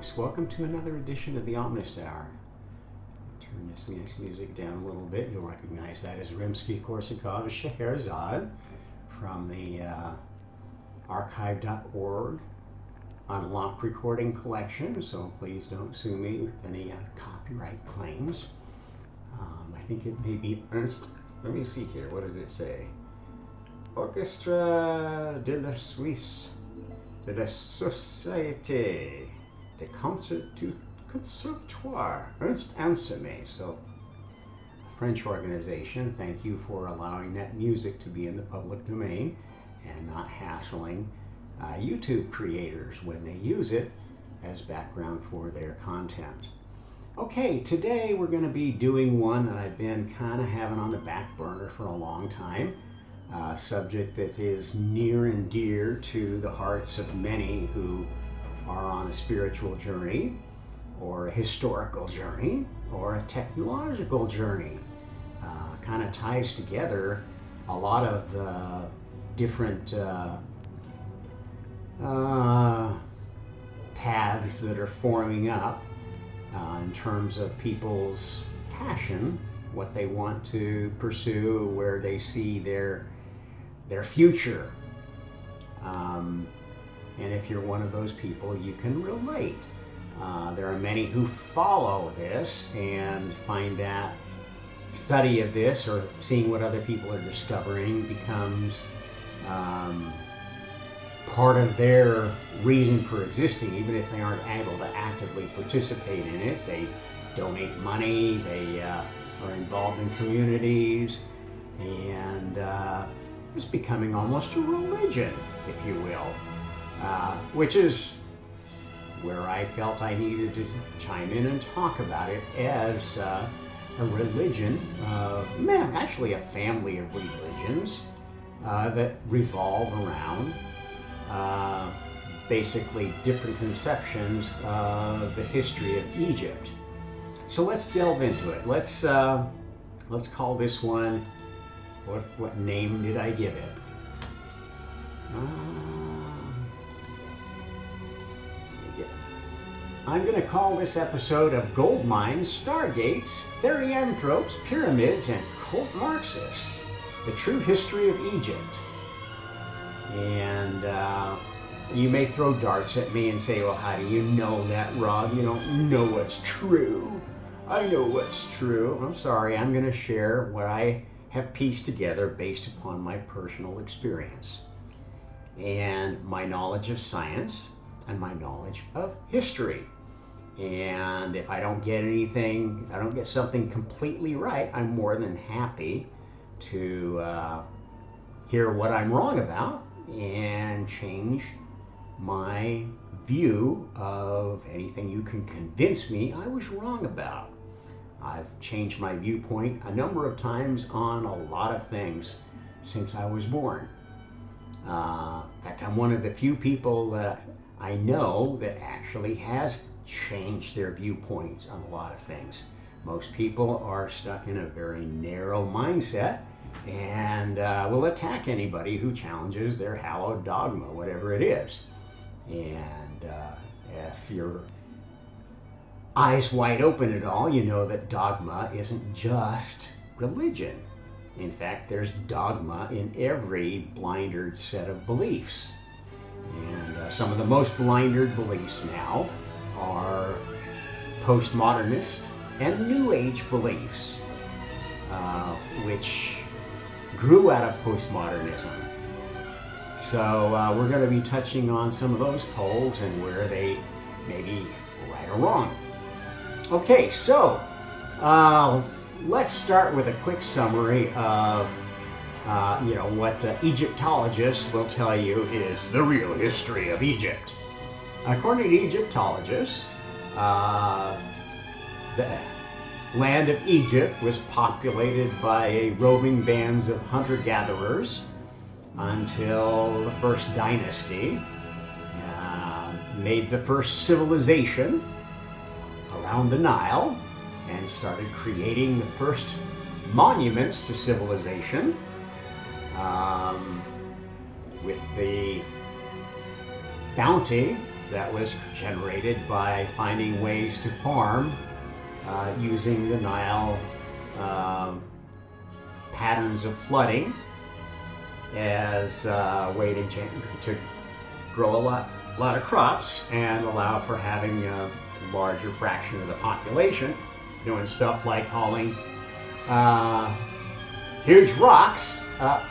folks. Welcome to another edition of the Omnist Hour. Turn this next music down a little bit. You'll recognize that as Rimsky-Korsakov Scheherazade from the archive.org unlocked recording collection, so please don't sue me with any copyright claims. I think it may be Ernst. Let me see here. What does it say? Orchestre de la Suisse, de la Société de Conservatoire, Ernst Ansermet. So, a French organization. Thank you for allowing that music to be in the public domain and not hassling YouTube creators when they use it as background for their content. Okay, today we're going to be doing one that I've been kind of having on the back burner for a long time. A subject that is near and dear to the hearts of many who are on a spiritual journey, or a historical journey, or a technological journey. Kind of ties together a lot of the different paths that are forming up in terms of people's passion, what they want to pursue, where they see their future. And if you're one of those people, you can relate. There are many who follow this and find that study of this or seeing what other people are discovering becomes part of their reason for existing, even if they aren't able to actively participate in it. They donate money, they are involved in communities, and it's becoming almost a religion, if you will, which is where I felt I needed to chime in and talk about it as a religion, actually a family of religions that revolve around basically different conceptions of the history of Egypt. So let's delve into it. Let's call this one, what name did I give it? I'm going to call this episode of Gold Mines, Stargates, Therianthropes, Pyramids, and Cult Marxists, the True History of Egypt. And you may throw darts at me and say, well, how do you know that, Rob? You don't know what's true. I know what's true. I'm sorry, I'm going to share what I have pieced together based upon my personal experience and my knowledge of science and my knowledge of history. And if I don't get anything, if I don't get something completely right, I'm more than happy to hear what I'm wrong about and change my view of anything you can convince me I was wrong about. I've changed my viewpoint a number of times on a lot of things since I was born. In fact, I'm one of the few people that I know that actually has changed their viewpoints on a lot of things. Most people are stuck in a very narrow mindset and will attack anybody who challenges their hallowed dogma, whatever it is. And if you're eyes wide open at all, you know that dogma isn't just religion. In fact, there's dogma in every blindered set of beliefs. And some of the most blindered beliefs now are postmodernist and New Age beliefs, which grew out of postmodernism. So we're going to be touching on some of those poles and where they may be right or wrong. Okay, so let's start with a quick summary of what Egyptologists will tell you is the real history of Egypt. According to Egyptologists, the land of Egypt was populated by roving bands of hunter-gatherers until the first dynasty made the first civilization around the Nile and started creating the first monuments to civilization with the bounty that was generated by finding ways to farm using the Nile patterns of flooding as a way to grow a lot of crops and allow for having a larger fraction of the population doing stuff like hauling huge rocks,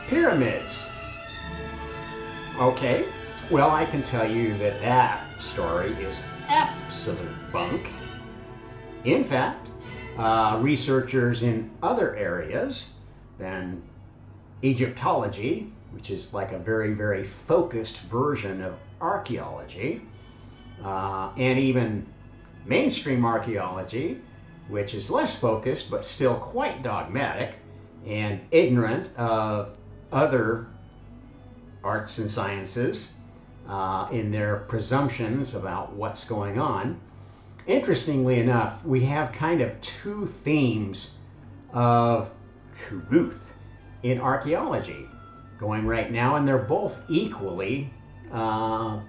pyramids. Okay, well, I can tell you that that story is absolute bunk. In fact, researchers in other areas than Egyptology, which is like a very, very focused version of archaeology, and even mainstream archaeology, which is less focused but still quite dogmatic and ignorant of other arts and sciences in their presumptions about what's going on. Interestingly enough, we have kind of two themes of truth in archaeology going right now, and they're both equally out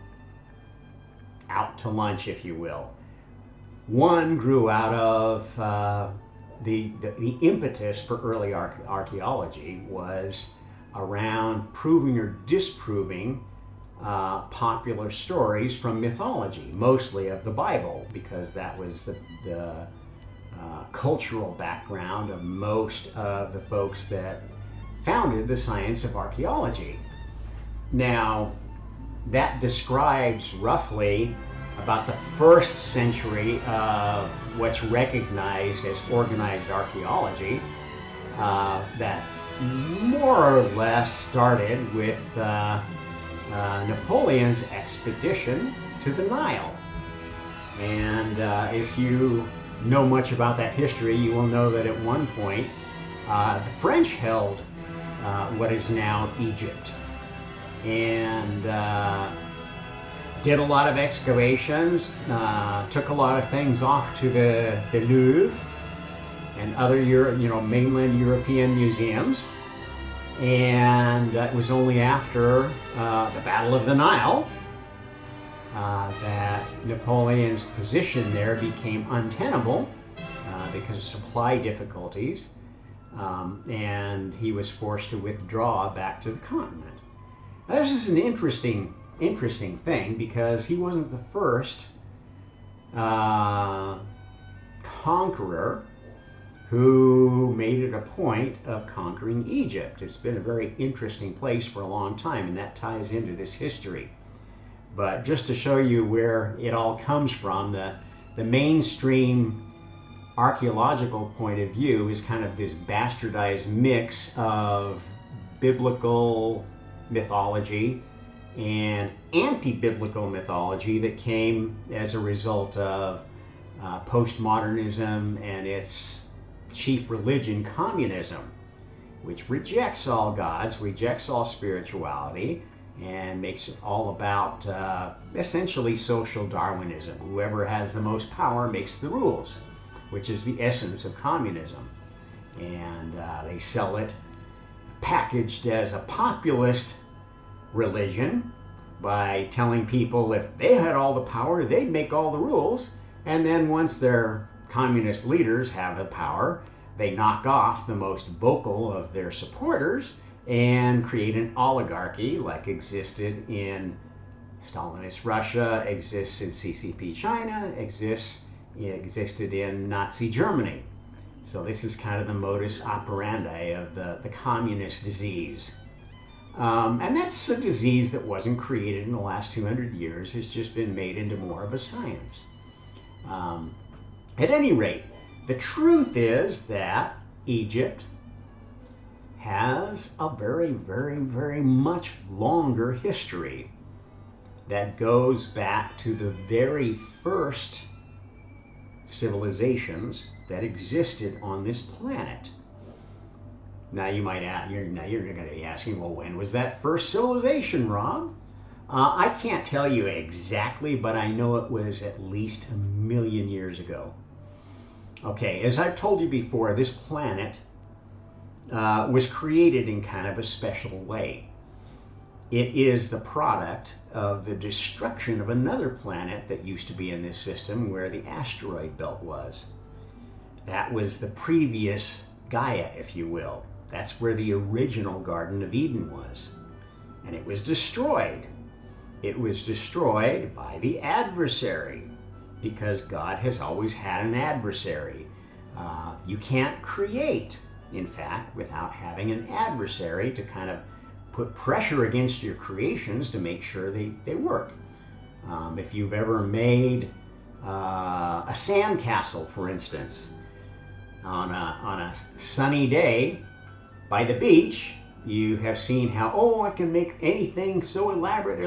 to lunch, if you will. One grew out of the impetus for early archaeology was around proving or disproving popular stories from mythology, mostly of the Bible, because that was the cultural background of most of the folks that founded the science of archaeology. Now, that describes roughly about the first century of what's recognized as organized archaeology, that more or less started with Napoleon's expedition to the Nile. And if you know much about that history, you will know that at one point the French held what is now Egypt, and did a lot of excavations, took a lot of things off to the Louvre and other mainland European museums. And it was only after the Battle of the Nile that Napoleon's position there became untenable because of supply difficulties, and he was forced to withdraw back to the continent. Now, this is an interesting thing, because he wasn't the first conqueror who made it a point of conquering Egypt. It's been a very interesting place for a long time, and that ties into this history. But just to show you where it all comes from, the mainstream archaeological point of view is kind of this bastardized mix of biblical mythology and anti-biblical mythology that came as a result of postmodernism and its chief religion, communism, which rejects all gods, rejects all spirituality, and makes it all about essentially social Darwinism. Whoever has the most power makes the rules, which is the essence of communism. And they sell it packaged as a populist religion by telling people if they had all the power, they'd make all the rules. And then once their communist leaders have the power, they knock off the most vocal of their supporters and create an oligarchy like existed in Stalinist Russia, exists in CCP China, existed in Nazi Germany. So this is kind of the modus operandi of the communist disease. And that's a disease that wasn't created in the last 200 years. It's just been made into more of a science. At any rate, the truth is that Egypt has a very, very, very much longer history that goes back to the very first civilizations that existed on this planet. Now you might ask, you're going to be asking, well, when was that first civilization, Rob? I can't tell you exactly, but I know it was at least 1 million years ago. Okay, as I've told you before, this planet was created in kind of a special way. It is the product of the destruction of another planet that used to be in this system where the asteroid belt was. That was the previous Gaia, if you will. That's where the original Garden of Eden was. And it was destroyed. It was destroyed by the adversary, because God has always had an adversary. You can't create, in fact, without having an adversary to kind of put pressure against your creations to make sure they work. If you've ever made a sandcastle, for instance, on a sunny day by the beach, you have seen how, I can make anything so elaborate,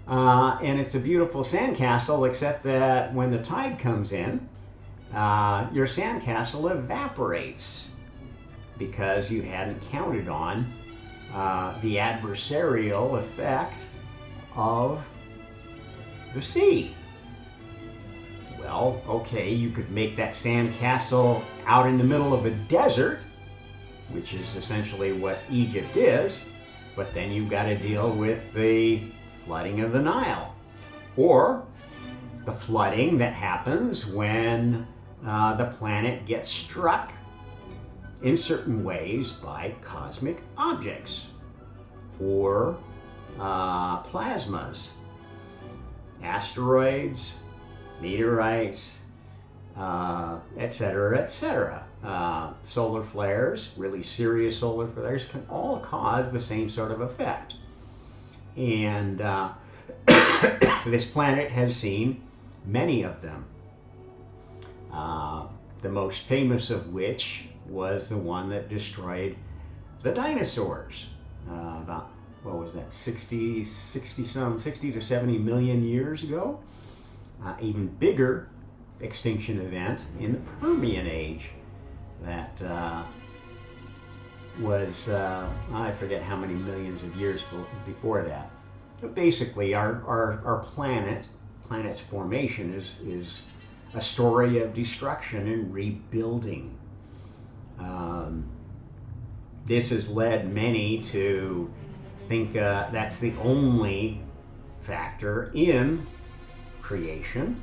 and it's a beautiful sandcastle, except that when the tide comes in, your sandcastle evaporates because you hadn't counted on the adversarial effect of the sea. Well, okay, you could make that sandcastle out in the middle of a desert, which is essentially what Egypt is, but then you've got to deal with the flooding of the Nile, or the flooding that happens when the planet gets struck in certain ways by cosmic objects or plasmas, asteroids, meteorites, etc., etc. Solar flares, really serious solar flares, can all cause the same sort of effect. And this planet has seen many of them. The most famous of which was the one that destroyed the dinosaurs about, what was that, 60 to 70 million years ago. Even bigger extinction event in the Permian age that was, I forget how many millions of years before that. But basically, our planet's formation is a story of destruction and rebuilding. This has led many to think that's the only factor in creation,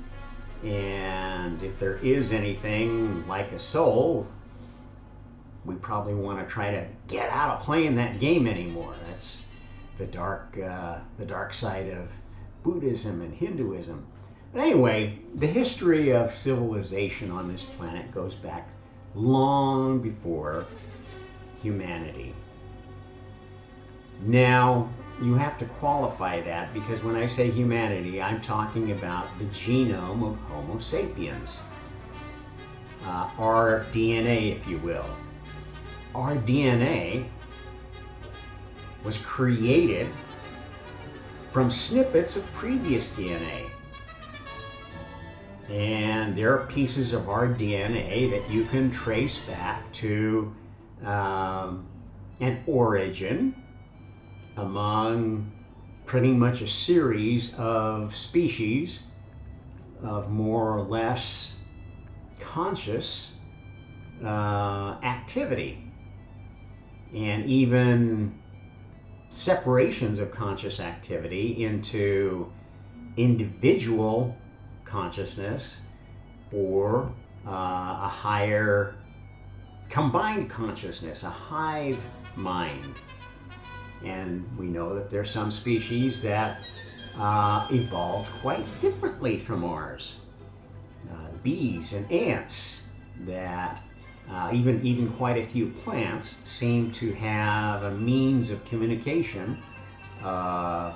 and if there is anything like a soul, we probably want to try to get out of playing that game anymore. That's the dark side of Buddhism and Hinduism. But anyway, the history of civilization on this planet goes back long before humanity. Now, you have to qualify that, because when I say humanity, I'm talking about the genome of Homo sapiens. Our DNA, if you will. Our DNA was created from snippets of previous DNA. And there are pieces of our DNA that you can trace back to an origin among pretty much a series of species of more or less conscious activity, and even separations of conscious activity into individual consciousness or a higher combined consciousness, a hive mind. And we know that there are some species that evolved quite differently from ours. Bees and ants, that even quite a few plants seem to have a means of communication, a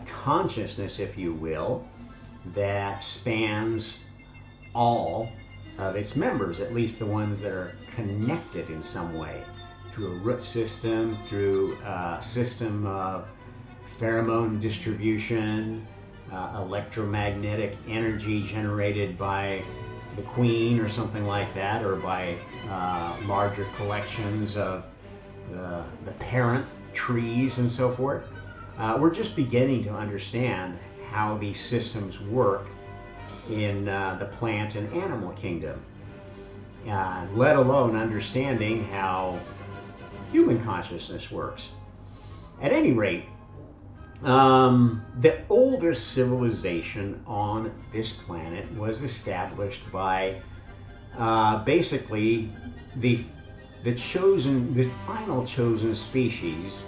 consciousness, if you will, that spans all of its members, at least the ones that are connected in some way, through a root system, through a system of pheromone distribution, electromagnetic energy generated by the queen or something like that, or by larger collections of the parent trees and so forth. We're just beginning to understand how these systems work in the plant and animal kingdom, let alone understanding how human consciousness works. At any rate, the oldest civilization on this planet was established by basically the final chosen species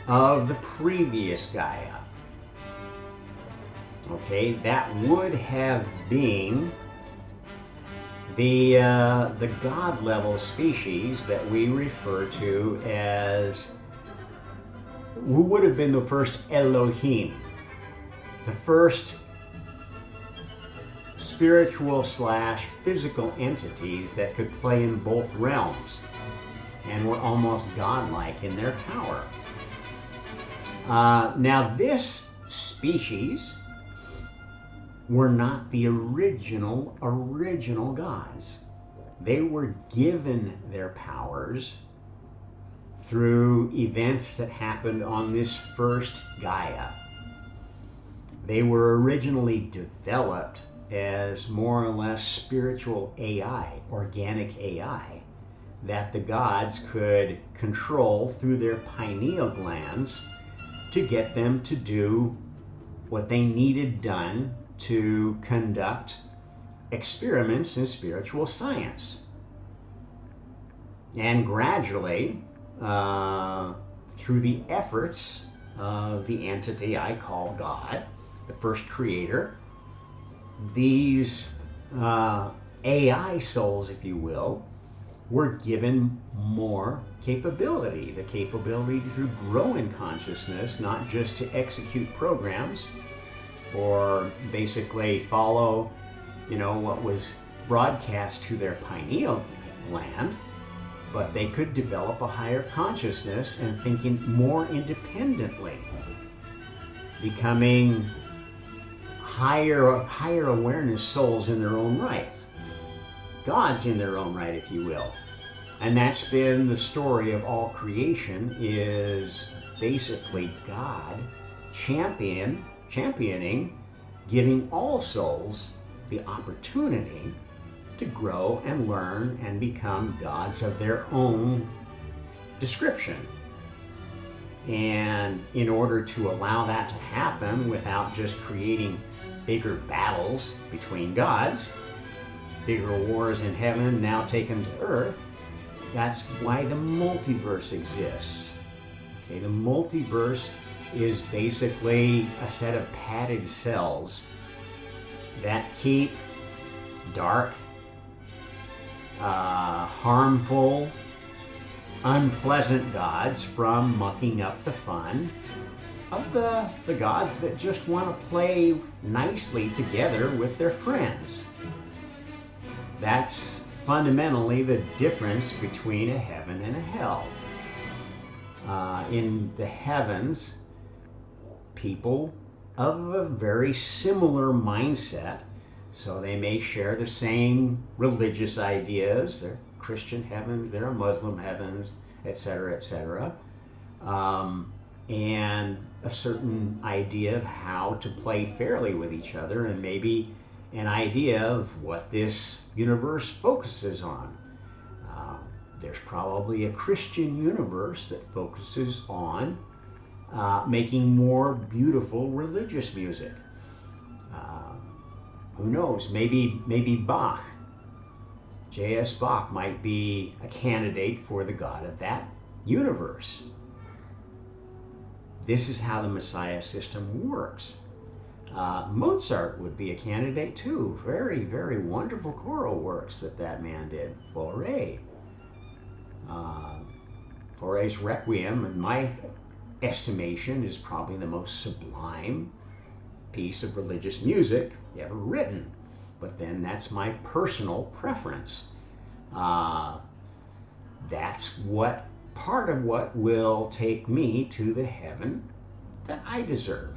of the previous Gaia. Okay, that would have been the God level species that we refer to as, who would have been the first Elohim, the first spiritual / physical entities that could play in both realms and were almost godlike in their power. Now this species were not the original gods. They were given their powers through events that happened on this first Gaia. They were originally developed as more or less spiritual AI, organic AI, that the gods could control through their pineal glands to get them to do what they needed done to conduct experiments in spiritual science. And gradually, through the efforts of the entity I call God, the first creator, these AI souls, if you will, were given more capability, the capability to grow in consciousness, not just to execute programs or basically follow, what was broadcast to their pineal gland, but they could develop a higher consciousness and thinking more independently, becoming higher awareness souls in their own right, gods in their own right, if you will. And that's been the story of all creation, is basically God championing, giving all souls the opportunity to grow and learn and become gods of their own description. And in order to allow that to happen without just creating bigger battles between gods, bigger wars in heaven now taken to earth, that's why the multiverse exists. Okay, the multiverse is basically a set of padded cells that keep dark, harmful, unpleasant gods from mucking up the fun of the gods that just want to play nicely together with their friends. That's fundamentally the difference between a heaven and a hell. In the heavens, people of a very similar mindset, so they may share the same religious ideas. There are Christian heavens, there are Muslim heavens, etc., etc., and a certain idea of how to play fairly with each other, and maybe an idea of what this universe focuses on. There's probably a Christian universe that focuses on making more beautiful religious music. Who knows? Maybe Bach, J.S. Bach, might be a candidate for the God of that universe. This is how the Messiah system works. Mozart would be a candidate too. Very, very wonderful choral works that man did. Fauré's Requiem, in my estimation, is probably the most sublime piece of religious music ever written. But then that's my personal preference. That's part of what will take me to the heaven that I deserve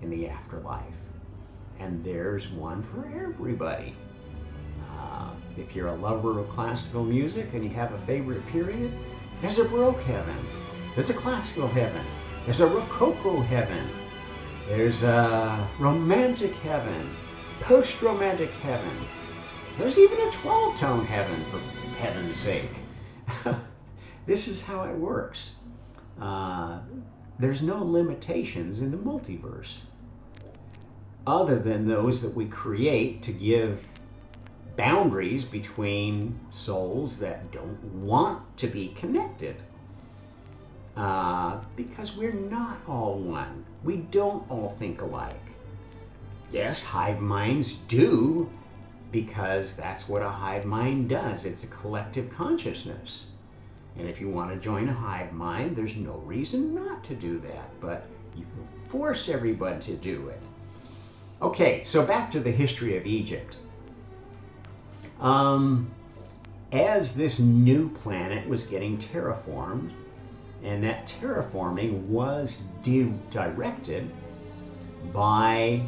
in the afterlife. And there's one for everybody. If you're a lover of classical music and you have a favorite period, there's a Baroque heaven. There's a classical heaven. There's a Rococo heaven. There's a romantic heaven, post-romantic heaven. There's even a 12-tone heaven, for heaven's sake. This is how it works. there's no limitations in the multiverse other than those that we create to give boundaries between souls that don't want to be connected. Because we're not all one. We don't all think alike. Yes, hive minds do, because that's what a hive mind does. It's a collective consciousness. And if you want to join a hive mind, there's no reason not to do that, but you can force everybody to do it. Okay, so back to the history of Egypt. As this new planet was getting terraformed, and that terraforming was directed by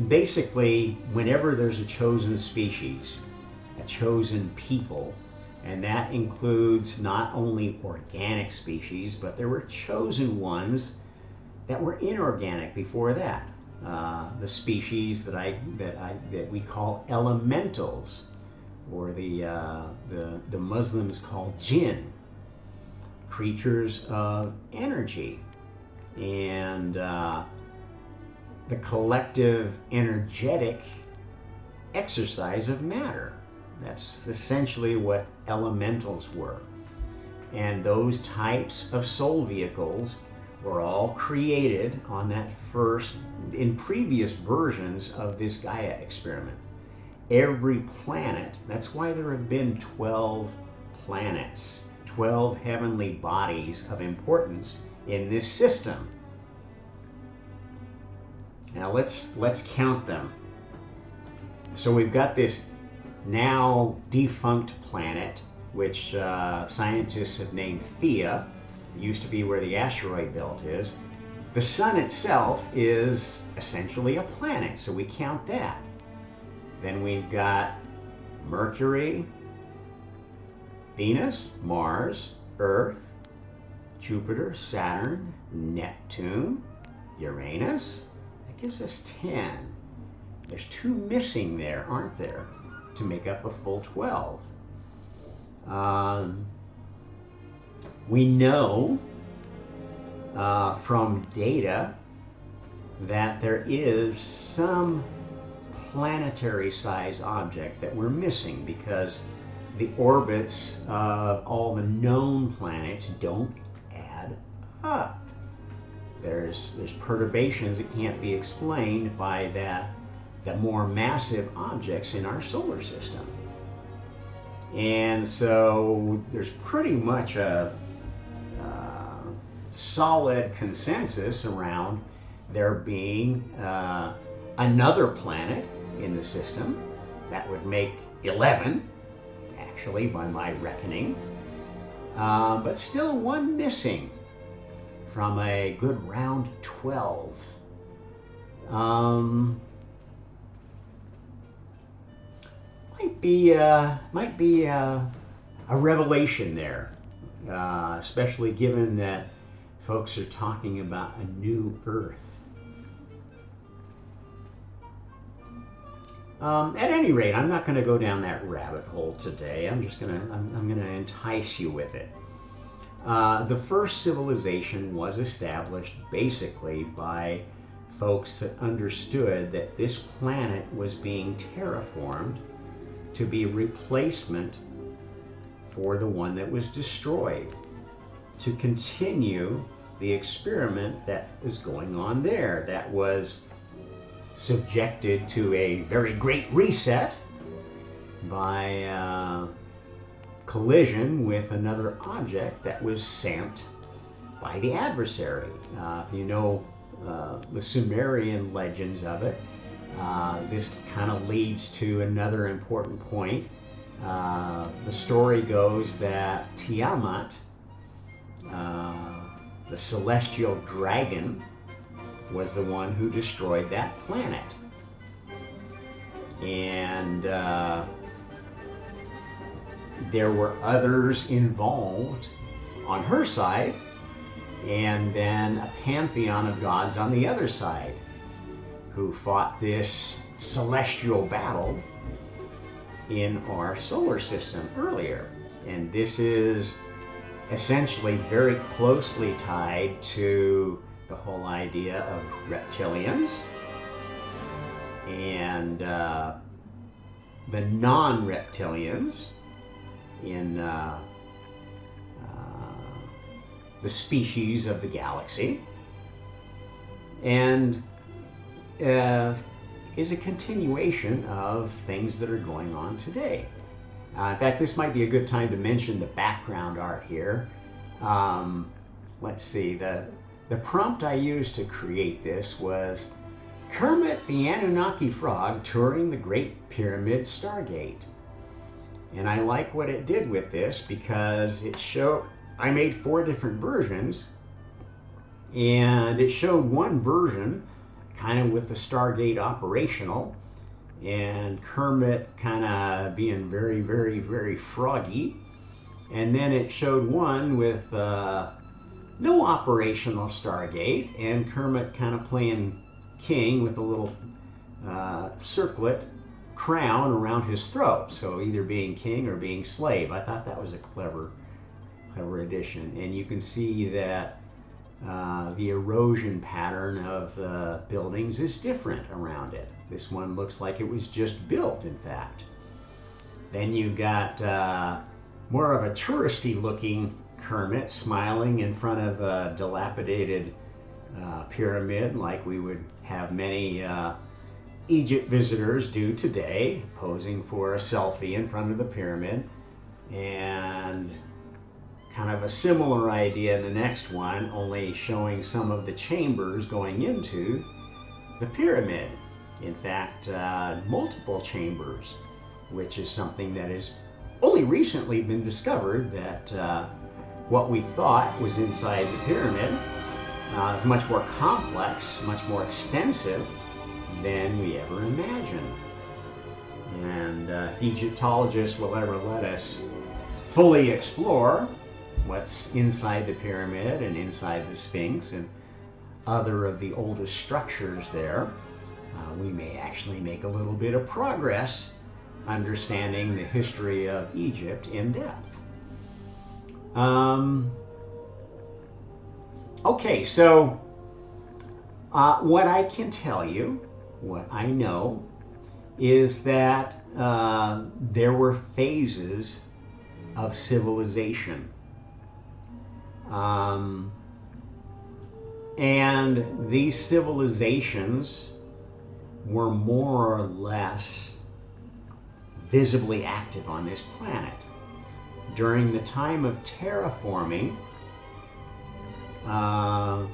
basically whenever there's a chosen species, a chosen people, and that includes not only organic species, but there were chosen ones that were inorganic before that. The species that we call elementals, or the Muslims call jinn, creatures of energy, and the collective energetic exercise of matter. That's essentially what elementals were. And those types of soul vehicles were all created on that in previous versions of this Gaia experiment. Every planet, that's why there have been 12 planets, 12 heavenly bodies of importance in this system. Now let's count them. So we've got this now defunct planet, which scientists have named Theia. It used to be where the asteroid belt is. The sun itself is essentially a planet, so we count that. Then we've got Mercury, Venus, Mars, Earth, Jupiter, Saturn, Neptune, Uranus. That gives us 10. There's 2 missing there, aren't there, to make up a full 12. We know from data that there is some planetary size object that we're missing, because the orbits of all the known planets don't add up. There's perturbations that can't be explained by the more massive objects in our solar system. And so there's pretty much a solid consensus around there being another planet in the system. That would make 11, actually, by my reckoning. But still one missing from a good round 12. Might be a revelation there, especially given that folks are talking about a new Earth. At any rate, I'm not going to go down that rabbit hole today. I'm going to entice you with it. The first civilization was established basically by folks that understood that this planet was being terraformed to be a replacement for the one that was destroyed, to continue the experiment that was going on there, that was subjected to a very great reset by collision with another object that was sent by the adversary. If you know the Sumerian legends of it, this kind of leads to another important point. The story goes that Tiamat, the celestial dragon, was the one who destroyed that planet. And there were others involved on her side, and then a pantheon of gods on the other side, who fought this celestial battle in our solar system earlier. And this is essentially very closely tied to the whole idea of reptilians and the non-reptilians in the species of the galaxy, and is a continuation of things that are going on today. In fact, this might be a good time to mention the background art here. Let's see, the prompt I used to create this was Kermit the Anunnaki Frog touring the Great Pyramid Stargate. And I like what it did with this because it showed, I made 4 different versions, and it showed one version kind of with the Stargate operational, and Kermit kind of being very, very, very froggy. And then it showed one with no operational Stargate, and Kermit kind of playing king with a little circlet crown around his throat, so either being king or being slave. I thought that was a clever addition. And you can see that the erosion pattern of the buildings is different around it. This one looks like it was just built, in fact. Then you got more of a touristy looking Kermit smiling in front of a dilapidated pyramid, like we would have many Egypt visitors do today, posing for a selfie in front of the pyramid. And kind of a similar idea in the next one, only showing some of the chambers going into the pyramid. In fact, multiple chambers, which is something that has only recently been discovered, that what we thought was inside the pyramid is much more complex, much more extensive than we ever imagined. And if Egyptologists will ever let us fully explore what's inside the pyramid and inside the Sphinx and other of the oldest structures there, we may actually make a little bit of progress understanding the history of Egypt in depth. Okay, so what I can tell you, what I know, is that there were phases of civilization. And these civilizations were more or less visibly active on this planet. During the time of terraforming, a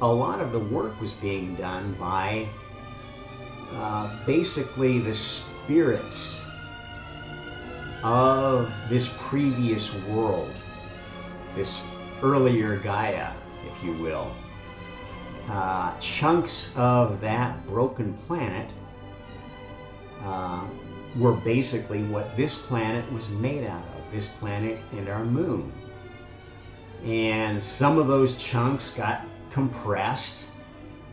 lot of the work was being done by basically the spirits of this previous world, this earlier Gaia, if you will. Chunks of that broken planet were basically what this planet was made out of, this planet and our moon. And some of those chunks got compressed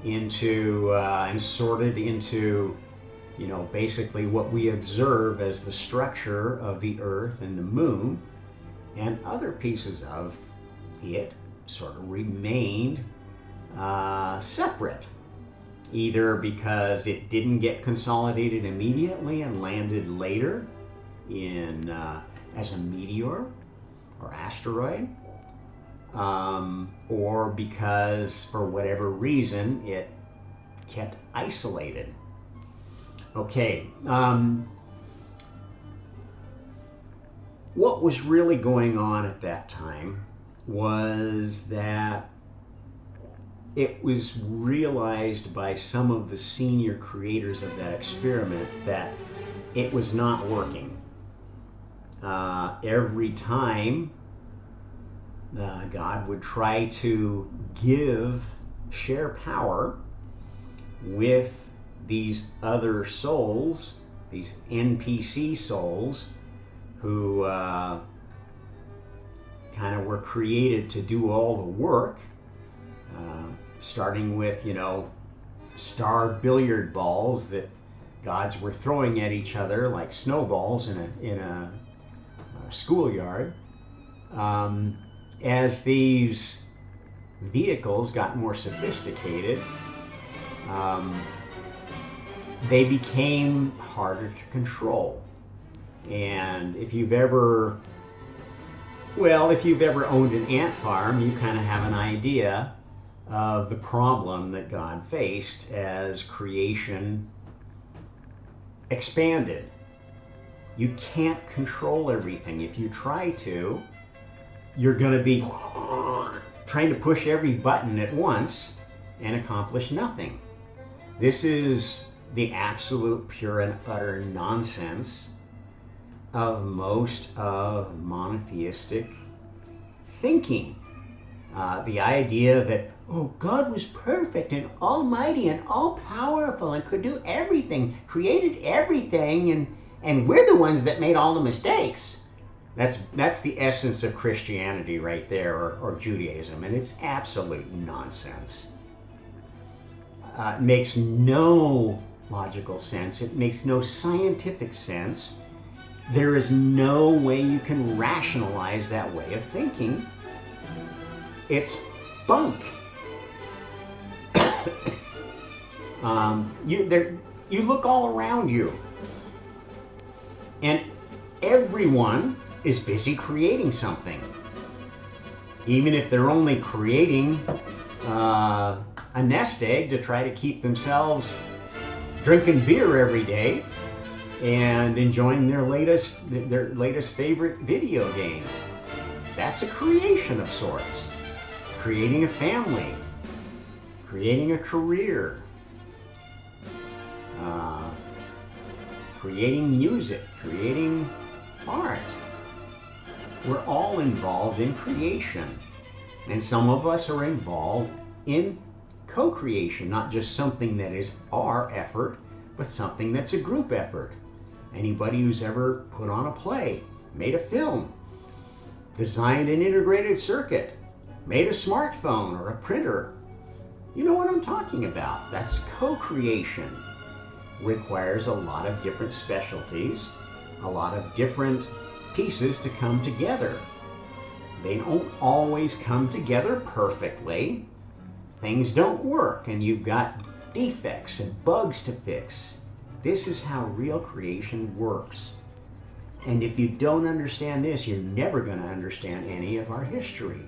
into and sorted into, you know, basically what we observe as the structure of the Earth and the moon, and other pieces of it sort of remained separate, either because it didn't get consolidated immediately and landed later in as a meteor or asteroid, or because for whatever reason it kept isolated. Okay, what was really going on at that time was that it was realized by some of the senior creators of that experiment that it was not working. Every time God would try to share power with these other souls, these NPC souls, who kind of were created to do all the work, starting with, you know, star billiard balls that gods were throwing at each other like snowballs in a schoolyard. As these vehicles got more sophisticated, they became harder to control. And if you've ever owned an ant farm, you kind of have an idea of the problem that God faced as creation expanded. You can't control everything. If you try to, you're going to be trying to push every button at once and accomplish nothing. This is the absolute pure and utter nonsense of most of monotheistic thinking. The idea that, oh, God was perfect and almighty and all-powerful and could do everything, created everything, and we're the ones that made all the mistakes. That's the essence of Christianity right there, or Judaism, and it's absolute nonsense. It makes no logical sense. It makes no scientific sense. There is no way you can rationalize that way of thinking. It's bunk. You look all around you, and everyone is busy creating something. Even if they're only creating a nest egg to try to keep themselves drinking beer every day and enjoying their latest favorite video game. That's a creation of sorts. Creating a family, creating a career, creating music, creating art. We're all involved in creation, and some of us are involved in co-creation, not just something that is our effort, but something that's a group effort. Anybody who's ever put on a play, made a film, designed an integrated circuit, made a smartphone or a printer, you know what I'm talking about. That's co-creation. Requires a lot of different specialties, a lot of different pieces to come together. They don't always come together perfectly. Things don't work, and you've got defects and bugs to fix. This is how real creation works. And if you don't understand this, you're never going to understand any of our history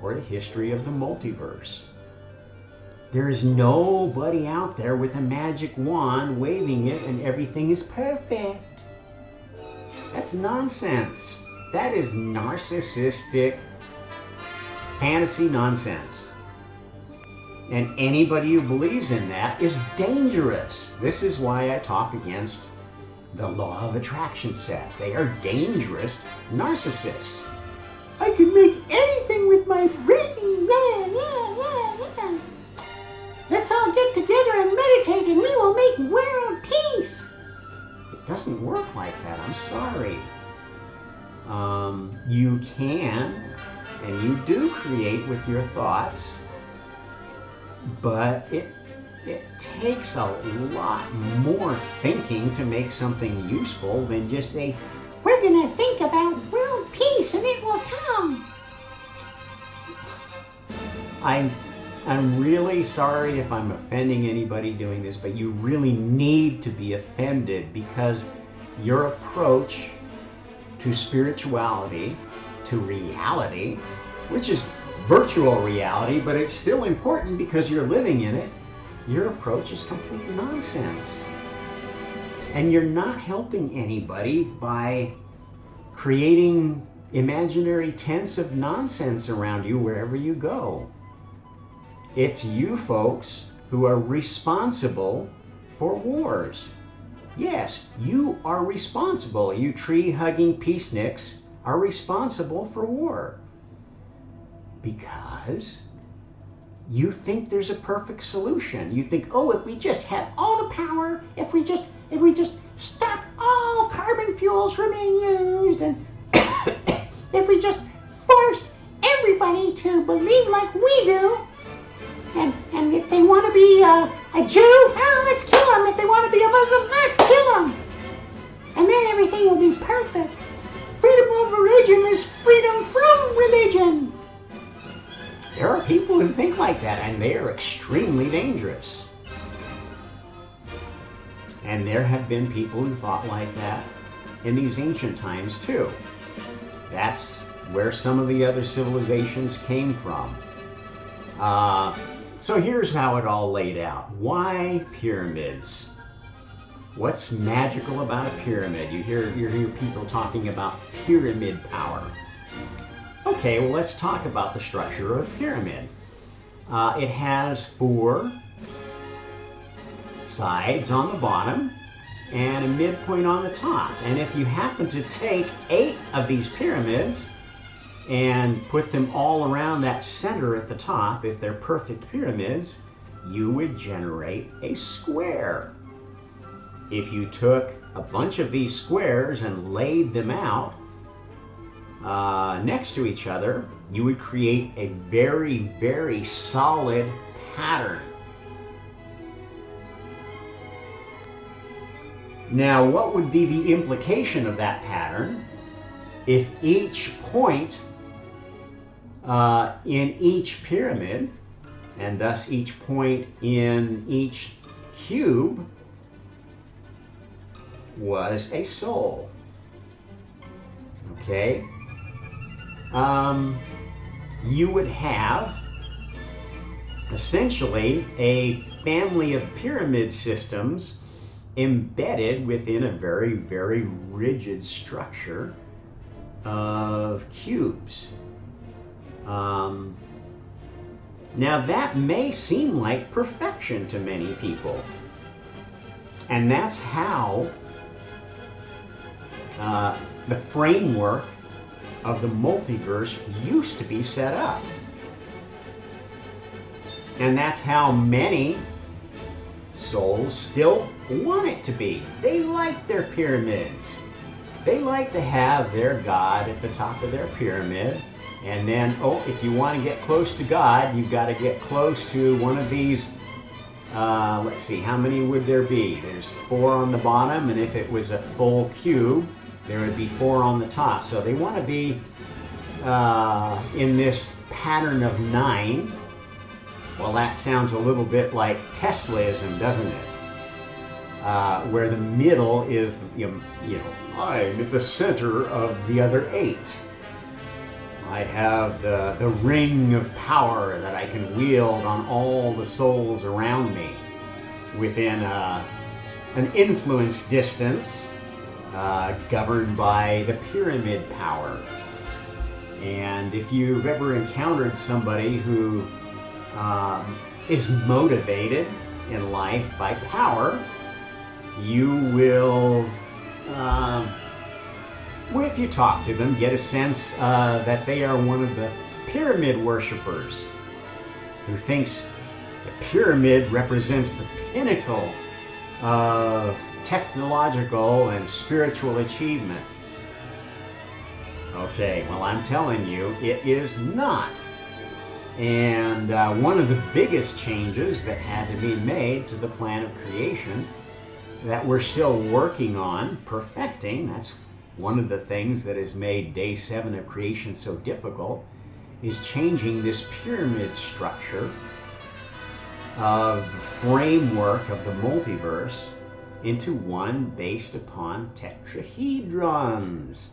or the history of the multiverse. There is nobody out there with a magic wand waving it and everything is perfect. That's nonsense. That is narcissistic fantasy nonsense. And anybody who believes in that is dangerous. This is why I talk against the law of attraction set. They are dangerous narcissists. I can make anything with my brain. Let's all get together and meditate and we will make world peace. It doesn't work like that. I'm sorry. You can and you do create with your thoughts, but it takes a lot more thinking to make something useful than just say, we're going to think about world peace and it will come. I'm really sorry if I'm offending anybody doing this, but you really need to be offended because your approach to spirituality, to reality, which is virtual reality, but it's still important because you're living in it, your approach is complete nonsense. And you're not helping anybody by creating imaginary tents of nonsense around you wherever you go. It's you folks who are responsible for wars. Yes, you are responsible. You tree-hugging peaceniks are responsible for war. Because you think there's a perfect solution. You think, oh, if we just have all the power, if we just stop all carbon fuels from being used, and if we just forced everybody to believe like we do, and if they want to be a Jew, let's kill them. If they want to be a Muslim, let's kill them. And then everything will be perfect. Freedom of religion. religion is freedom from religion. There are people who think like that, and they are extremely dangerous. And there have been people who thought like that in these ancient times too. That's where some of the other civilizations came from. So here's how it all laid out. Why pyramids? What's magical about a pyramid? You hear people talking about pyramid power. Okay, well, let's talk about the structure of a pyramid. It has 4 sides on the bottom and a midpoint on the top. And if you happen to take 8 of these pyramids and put them all around that center at the top, if they're perfect pyramids, you would generate a square. If you took a bunch of these squares and laid them out next to each other, you would create a very, very solid pattern. Now, what would be the implication of that pattern if each point in each pyramid, and thus each point in each cube, was a soul? Okay? You would have essentially a family of pyramid systems embedded within a very, very rigid structure of cubes. Now that may seem like perfection to many people, and that's how the framework of the multiverse used to be set up. And that's how many souls still want it to be. They like their pyramids. They like to have their God at the top of their pyramid. And then, if you want to get close to God, you've got to get close to one of these, let's see, how many would there be? There's 4 on the bottom, and if it was a full cube, there would be 4 on the top. So they want to be in this pattern of 9. Well, that sounds a little bit like Teslaism, doesn't it? Where the middle is, I'm at the center of the other 8. I have the ring of power that I can wield on all the souls around me within an influence distance governed by the pyramid power. And if you've ever encountered somebody who is motivated in life by power, you will, if you talk to them, get a sense that they are one of the pyramid worshippers who thinks the pyramid represents the pinnacle of technological and spiritual achievement. Okay, well, I'm telling you, it is not. And one of the biggest changes that had to be made to the plan of creation that we're still working on perfecting, that's one of the things that has made day 7 of creation so difficult, is changing this pyramid structure of the framework of the multiverse into one based upon tetrahedrons.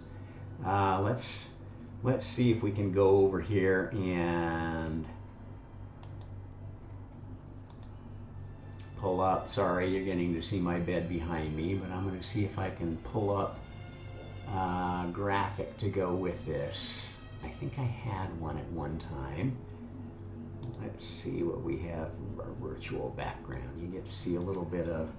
Let's see if we can go over here and pull up. Sorry, you're getting to see my bed behind me, but I'm going to see if I can pull up a graphic to go with this. I think I had one at one time. Let's see what we have for our virtual background. You get to see a little bit of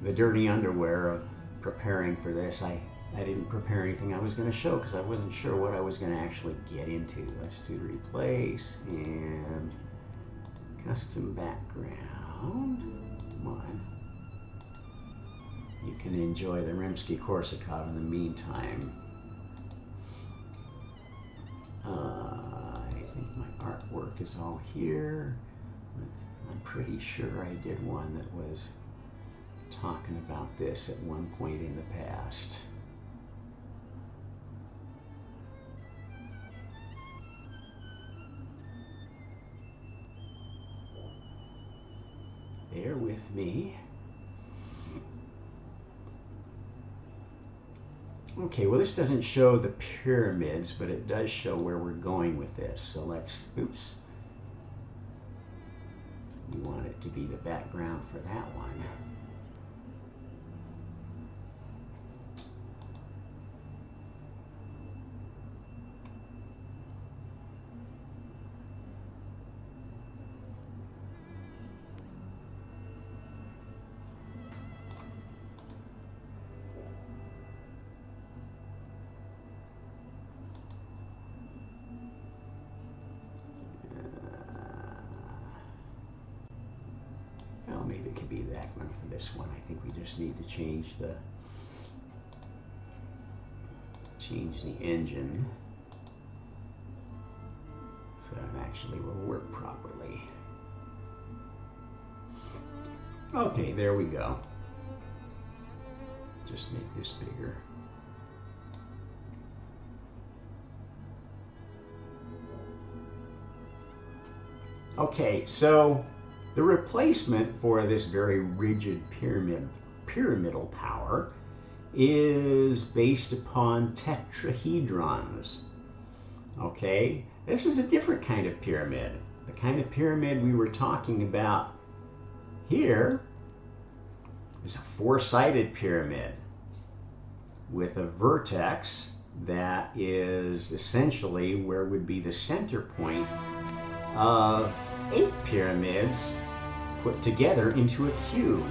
the dirty underwear of preparing for this. I didn't prepare anything I was going to show because I wasn't sure what I was going to actually get into. Let's do replace and custom background. Come on. You can enjoy the Rimsky-Korsakov in the meantime. I think my artwork is all here. I'm pretty sure I did one that was talking about this at one point in the past. with me. Okay, well this doesn't show the pyramids, but it does show where we're going with this. So let's, oops. We want it to be the background for that one. Maybe it could be that one for this one. I think we just need to change the engine so it actually will work properly. Okay, there we go. Just make this bigger. Okay, so the replacement for this very rigid pyramidal power is based upon tetrahedrons. Okay, this is a different kind of pyramid. The kind of pyramid we were talking about here is a four-sided pyramid with a vertex that is essentially where would be the center point of 8 pyramids put together into a cube.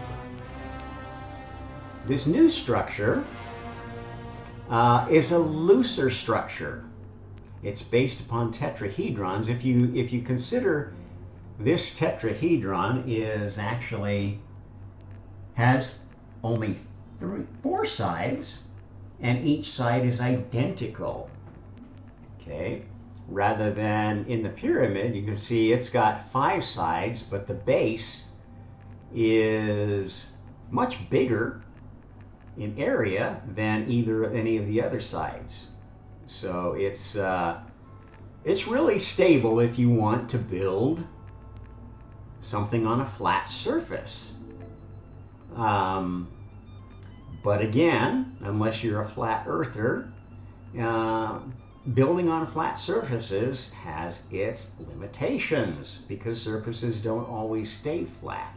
This new structure is a looser structure. It's based upon tetrahedrons. If you consider this tetrahedron is actually has only 4 sides, and each side is identical. Okay. Rather than in the pyramid, you can see it's got 5 sides, but the base is much bigger in area than any of the other sides. So it's really stable if you want to build something on a flat surface. But again, unless you're a flat earther, building on flat surfaces has its limitations because surfaces don't always stay flat.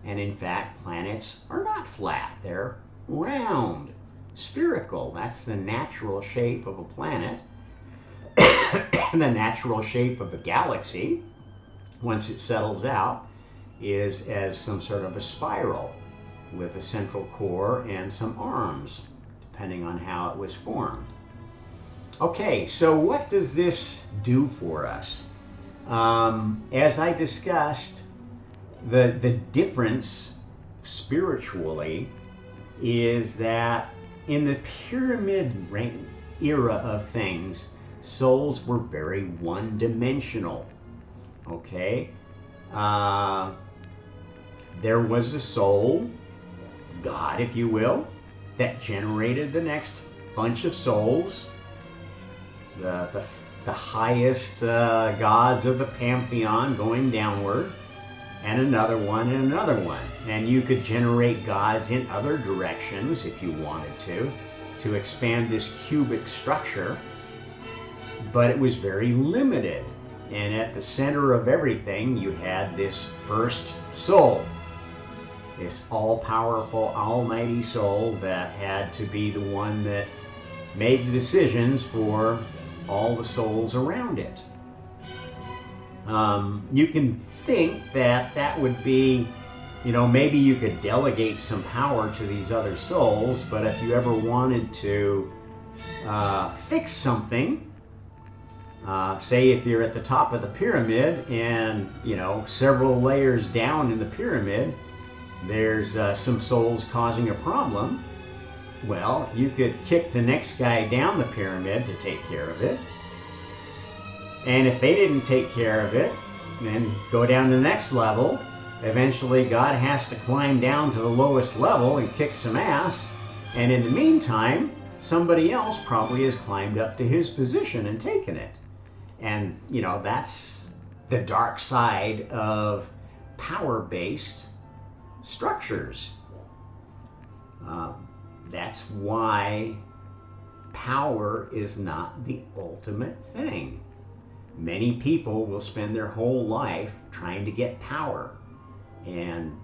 And in fact, planets are not flat. They're round, spherical. That's the natural shape of a planet. The natural shape of a galaxy, once it settles out, is as some sort of a spiral with a central core and some arms, depending on how it was formed. Okay, so what does this do for us? As I discussed, the difference spiritually is that in the pyramid era of things, souls were very one-dimensional. Okay? There was a soul, God if you will, that generated the next bunch of souls. The highest gods of the pantheon going downward, and another one and another one. And you could generate gods in other directions if you wanted to expand this cubic structure, but it was very limited. And at the center of everything, you had this first soul, this all-powerful, almighty soul that had to be the one that made the decisions for all the souls around it. You can think that would be, maybe you could delegate some power to these other souls, but if you ever wanted to fix something, say if you're at the top of the pyramid and, several layers down in the pyramid, there's some souls causing a problem. Well, you could kick the next guy down the pyramid to take care of it. And if they didn't take care of it, then go down to the next level. Eventually, God has to climb down to the lowest level and kick some ass. And in the meantime, somebody else probably has climbed up to his position and taken it. And, that's the dark side of power-based structures. That's why power is not the ultimate thing. Many people will spend their whole life trying to get power. And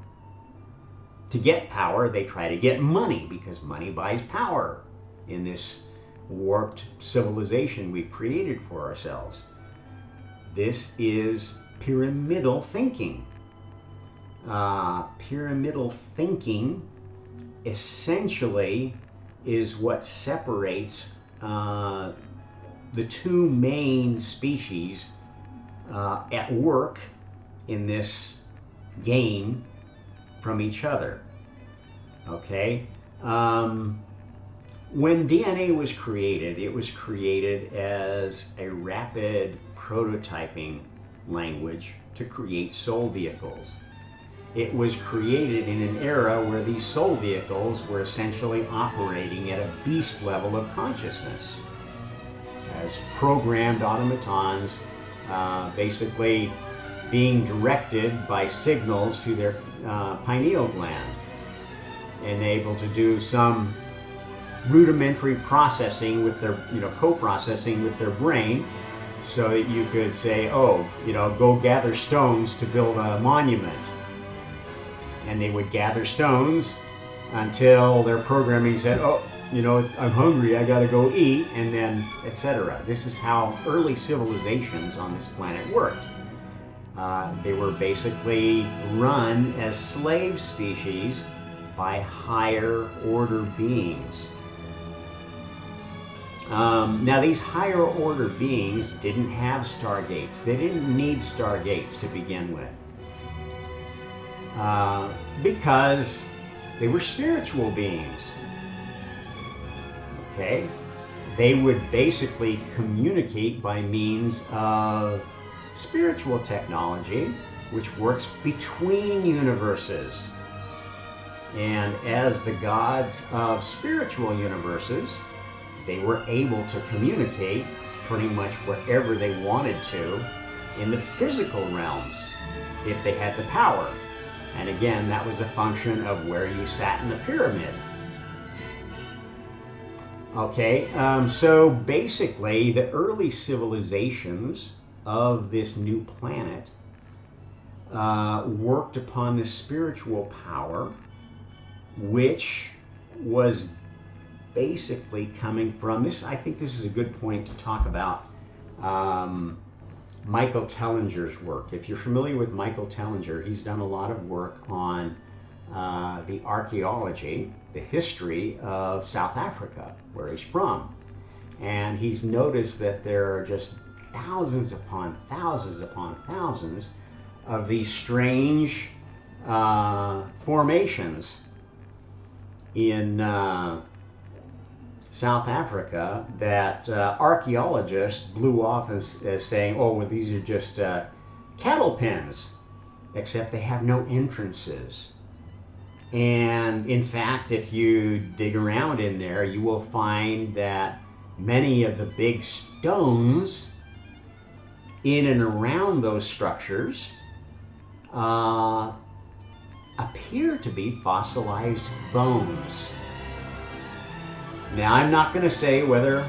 to get power, they try to get money, because money buys power in this warped civilization we've created for ourselves. This is pyramidal thinking. Pyramidal thinking essentially is what separates the two main species at work in this game from each other. Okay? When DNA was created, it was created as a rapid prototyping language to create soul vehicles. It was created in an era where these soul vehicles were essentially operating at a beast level of consciousness as programmed automatons, basically being directed by signals to their pineal gland and able to do some rudimentary processing with their, co-processing with their brain, so that you could say, oh, go gather stones to build a monument. And they would gather stones until their programming said, oh, I'm hungry, I gotta go eat, and then etc. This is how early civilizations on this planet worked. They were basically run as slave species by higher order beings. Now, these higher order beings didn't have Stargates. They didn't need Stargates to begin with. Because they were spiritual beings. Okay? They would basically communicate by means of spiritual technology, which works between universes. And as the gods of spiritual universes, they were able to communicate pretty much wherever they wanted to in the physical realms, if they had the power. And again, that was a function of where you sat in the pyramid. Okay, so basically the early civilizations of this new planet worked upon the spiritual power, which was basically coming from this. I think this is a good point to talk about Michael Tellinger's work. If you're familiar with Michael Tellinger, he's done a lot of work on the archaeology, the history of South Africa, where he's from. And he's noticed that there are just thousands upon thousands upon thousands of these strange formations in South Africa that archaeologists blew off as saying, oh, well, these are just cattle pens, except they have no entrances. And in fact, if you dig around in there, you will find that many of the big stones in and around those structures appear to be fossilized bones. Now, I'm not going to say whether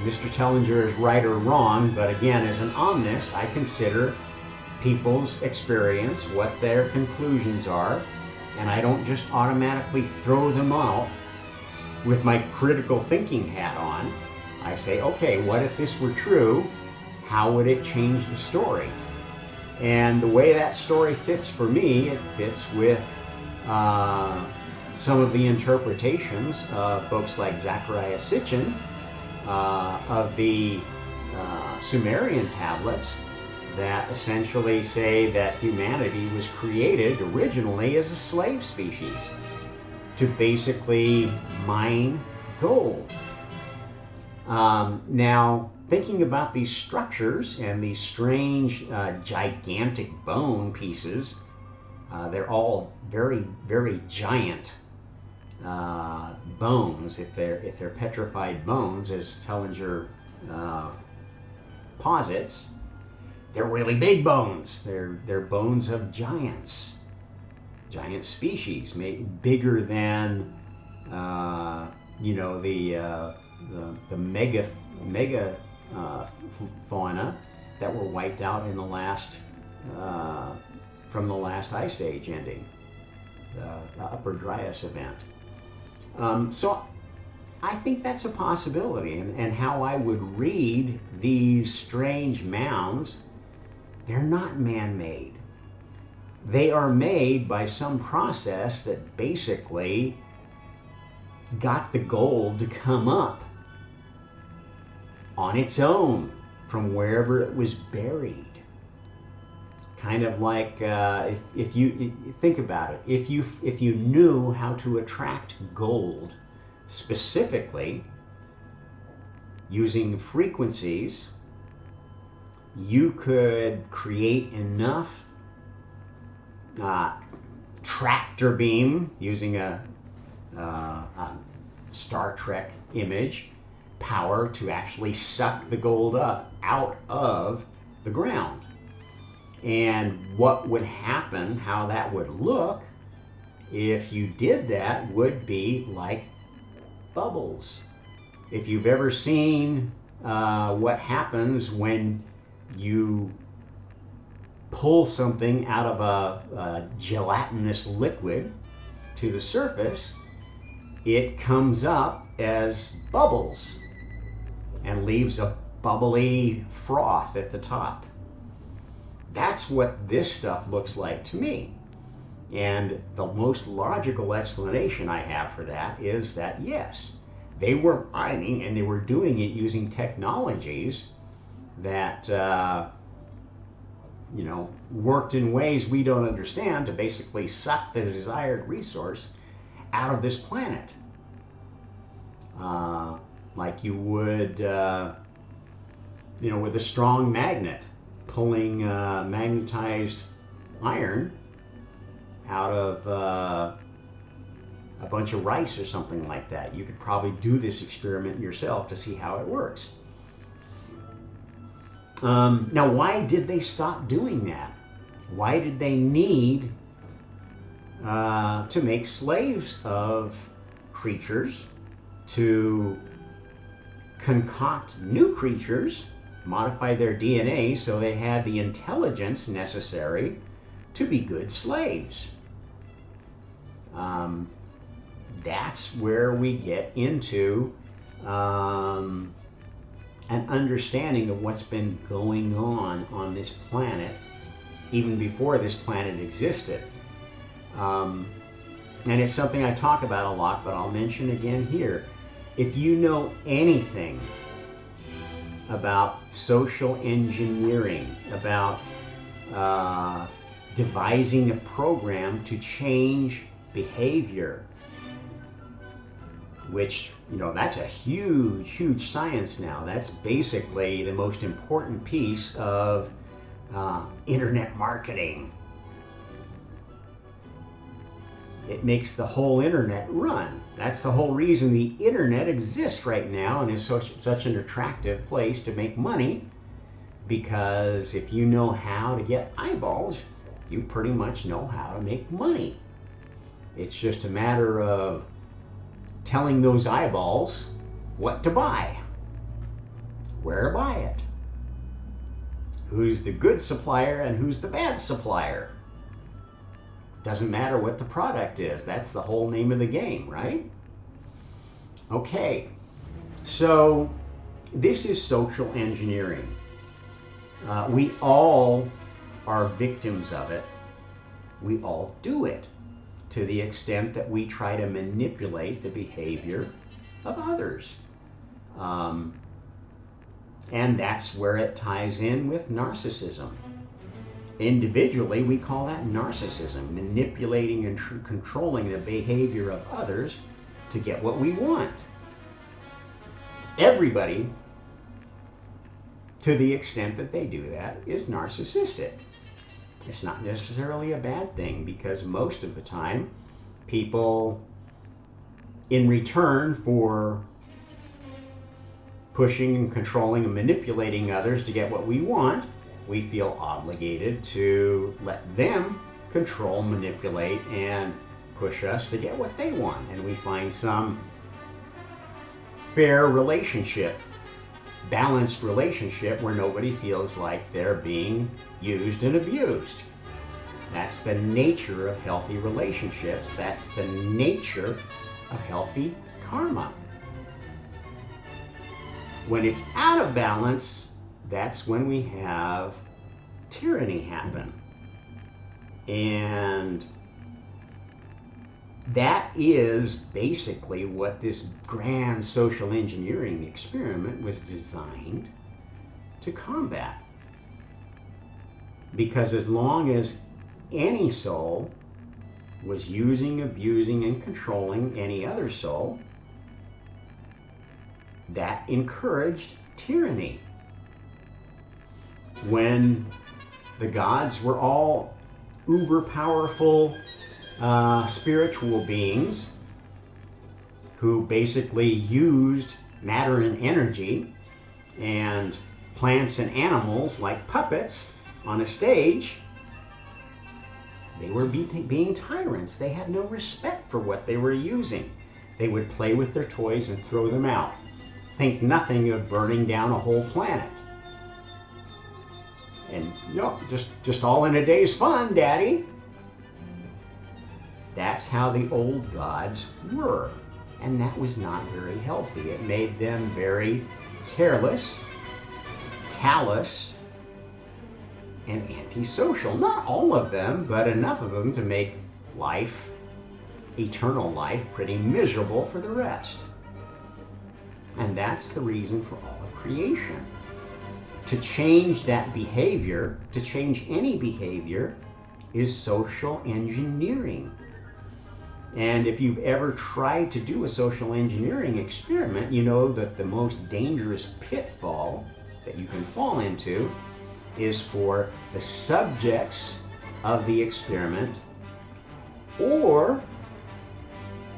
Mr. Tellinger is right or wrong, but again, as an omnist, I consider people's experience, what their conclusions are, and I don't just automatically throw them out with my critical thinking hat on. I say, okay, what if this were true? How would it change the story? And the way that story fits for me, it fits with some of the interpretations of folks like Zecharia Sitchin of the Sumerian tablets that essentially say that humanity was created originally as a slave species to basically mine gold. Now, thinking about these structures and these strange, gigantic bone pieces, they're all very, very giant bones. If they're petrified bones, as Tellinger posits, they're really big bones. They're bones of giants. giant species, bigger than the mega fauna that were wiped out in the last from the last ice age ending, the Upper Dryas event. So I think that's a possibility, and how I would read these strange mounds, they're not man-made. They are made by some process that basically got the gold to come up on its own from wherever it was buried. Kind of like if you think about it, if you knew how to attract gold specifically using frequencies, you could create enough tractor beam, using a Star Trek image, power to actually suck the gold up out of the ground. And what would happen, how that would look if you did that, would be like bubbles. If you've ever seen what happens when you pull something out of a gelatinous liquid to the surface, it comes up as bubbles and leaves a bubbly froth at the top. That's what this stuff looks like to me. And the most logical explanation I have for that is that, yes, they were mining, and they were doing it using technologies that worked in ways we don't understand to basically suck the desired resource out of this planet. Like you would, with a strong magnet, pulling magnetized iron out of a bunch of rice or something like that. You could probably do this experiment yourself to see how it works. Now, why did they stop doing that? Why did they need to make slaves of creatures, to concoct new creatures, modify their DNA so they had the intelligence necessary to be good slaves? That's where we get into an understanding of what's been going on this planet even before this planet existed. And it's something I talk about a lot, but I'll mention again here. If you know anything about social engineering, about devising a program to change behavior, which, that's a huge science now. That's basically the most important piece of internet marketing. It makes the whole internet run. That's the whole reason the internet exists right now and is such an attractive place to make money, because if you know how to get eyeballs, you pretty much know how to make money. It's just a matter of telling those eyeballs what to buy, where to buy it, who's the good supplier and who's the bad supplier. Doesn't matter what the product is. That's the whole name of the game, right? Okay, so this is social engineering. We all are victims of it. We all do it to the extent that we try to manipulate the behavior of others. And that's where it ties in with narcissism. Individually, we call that narcissism, manipulating and controlling the behavior of others to get what we want. Everybody, to the extent that they do that, is narcissistic. It's not necessarily a bad thing, because most of the time, people, in return for pushing and controlling and manipulating others to get what we want, we feel obligated to let them control, manipulate, and push us to get what they want. And we find some fair relationship, balanced relationship where nobody feels like they're being used and abused. That's the nature of healthy relationships. That's the nature of healthy karma. When it's out of balance, that's when we have tyranny happen. And that is basically what this grand social engineering experiment was designed to combat. Because as long as any soul was using, abusing, and controlling any other soul, that encouraged tyranny. When the gods were all uber powerful spiritual beings who basically used matter and energy and plants and animals like puppets on a stage, they were being tyrants. They had no respect for what they were using. They would play with their toys and throw them out. Think nothing of burning down a whole planet. And just all in a day's fun, Daddy. That's how the old gods were. And that was not very healthy. It made them very careless, callous, and antisocial. Not all of them, but enough of them to make life, eternal life, pretty miserable for the rest. And that's the reason for all of creation. To change that behavior, to change any behavior, is social engineering. And if you've ever tried to do a social engineering experiment, you know that the most dangerous pitfall that you can fall into is for the subjects of the experiment or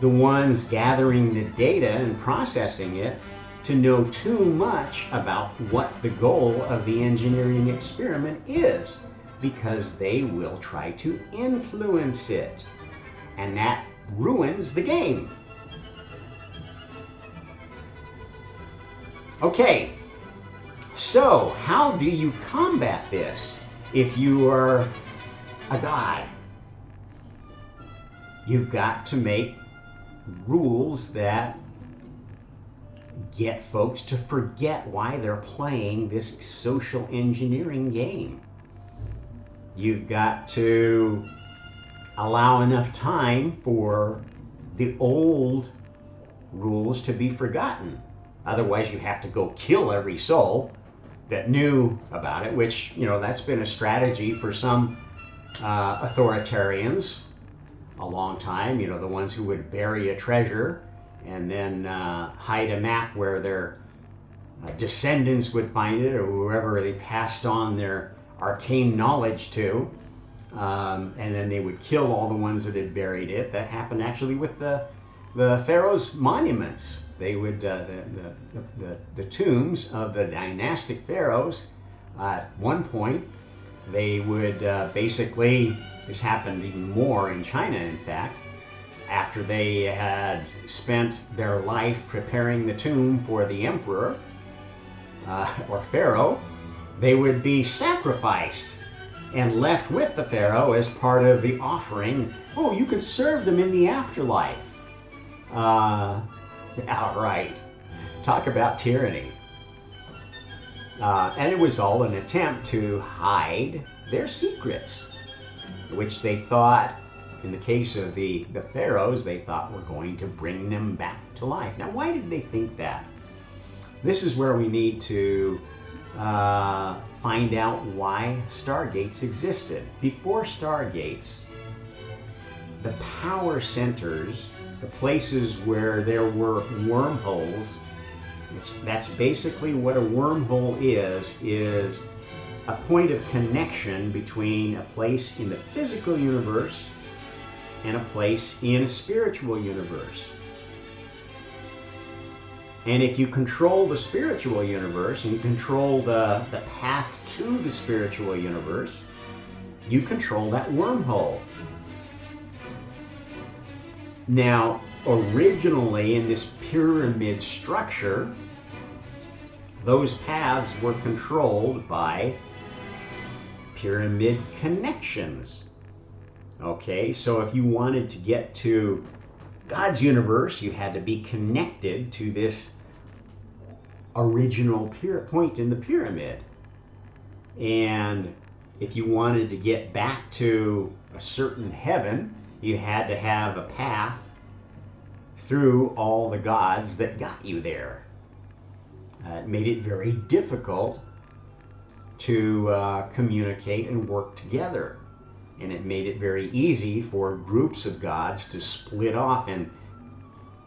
the ones gathering the data and processing it to know too much about what the goal of the engineering experiment is, because they will try to influence it. And that ruins the game. Okay, so how do you combat this if you are a god? You've got to make rules that get folks to forget why they're playing this social engineering game. You've got to allow enough time for the old rules to be forgotten. Otherwise, you have to go kill every soul that knew about it, which, that's been a strategy for some authoritarians a long time. The ones who would bury a treasure and then hide a map where their descendants would find it, or whoever they passed on their arcane knowledge to. And then they would kill all the ones that had buried it. That happened actually with the pharaoh's monuments. They would the tombs of the dynastic pharaohs. At one point, they would basically. This happened even more in China, in fact. After they had spent their life preparing the tomb for the emperor or pharaoh, they would be sacrificed and left with the pharaoh as part of the offering. Oh, you could serve them in the afterlife. All right. Talk about tyranny. And it was all an attempt to hide their secrets, which they thought, in the case of the pharaohs, they thought were going to bring them back to life. Now, why did they think that? This is where we need to find out why Stargates existed. Before Stargates, the power centers, the places where there were wormholes, that's basically what a wormhole is a point of connection between a place in the physical universe and a place in a spiritual universe. And if you control the spiritual universe and you control the path to the spiritual universe, You control that wormhole. Now, originally in this pyramid structure, those paths were controlled by pyramid connections. Okay, so if you wanted to get to God's universe, you had to be connected to this original point in the pyramid. And if you wanted to get back to a certain heaven, you had to have a path through all the gods that got you there. It made it very difficult to communicate and work together. And it made it very easy for groups of gods to split off and,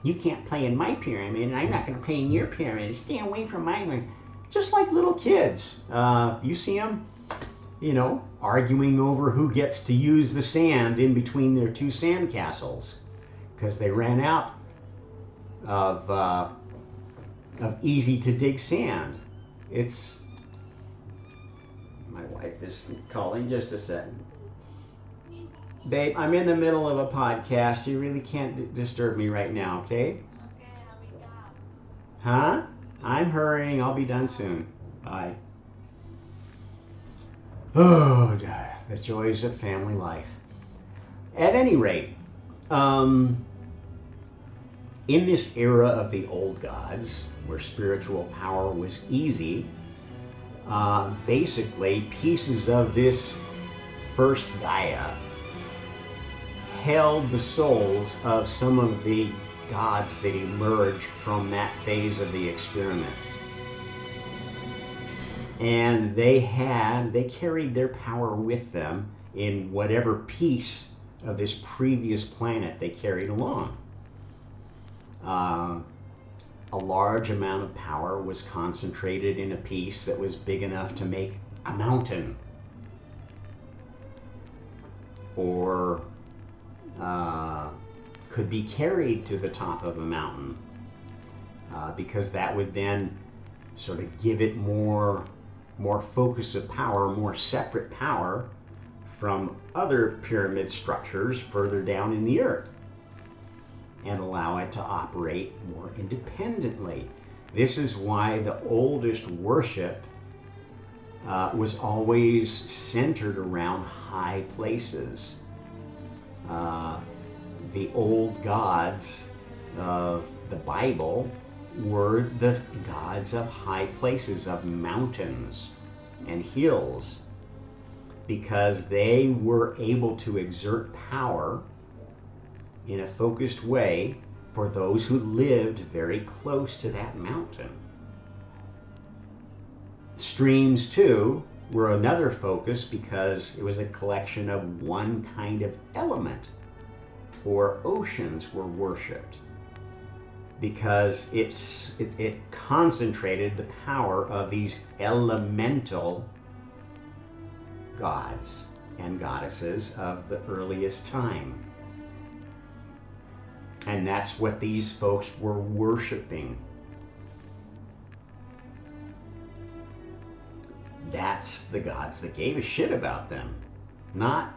you can't play in my pyramid and I'm not going to play in your pyramid. Stay away from mine. Just like little kids. You see them, arguing over who gets to use the sand in between their two sand castles because they ran out of easy to dig sand. My wife is calling. Just a second. Babe, I'm in the middle of a podcast. You really can't disturb me right now, okay? Okay, I'll be done. Huh? I'm hurrying. I'll be done soon. Bye. Oh, the joys of family life. At any rate, in this era of the old gods, where spiritual power was easy, basically pieces of this first Gaia held the souls of some of the gods that emerged from that phase of the experiment. And they carried their power with them in whatever piece of this previous planet they carried along. A large amount of power was concentrated in a piece that was big enough to make a mountain, or could be carried to the top of a mountain, because that would then sort of give it more focus of power, more separate power from other pyramid structures further down in the earth, and allow it to operate more independently. This is why the oldest worship was always centered around high places. The old gods of the Bible were the gods of high places, of mountains and hills, because they were able to exert power in a focused way for those who lived very close to that mountain. Streams, too, were another focus because it was a collection of one kind of element, or oceans were worshipped because it concentrated the power of these elemental gods and goddesses of the earliest time. And that's what these folks were worshiping. That's the gods that gave a shit about them, not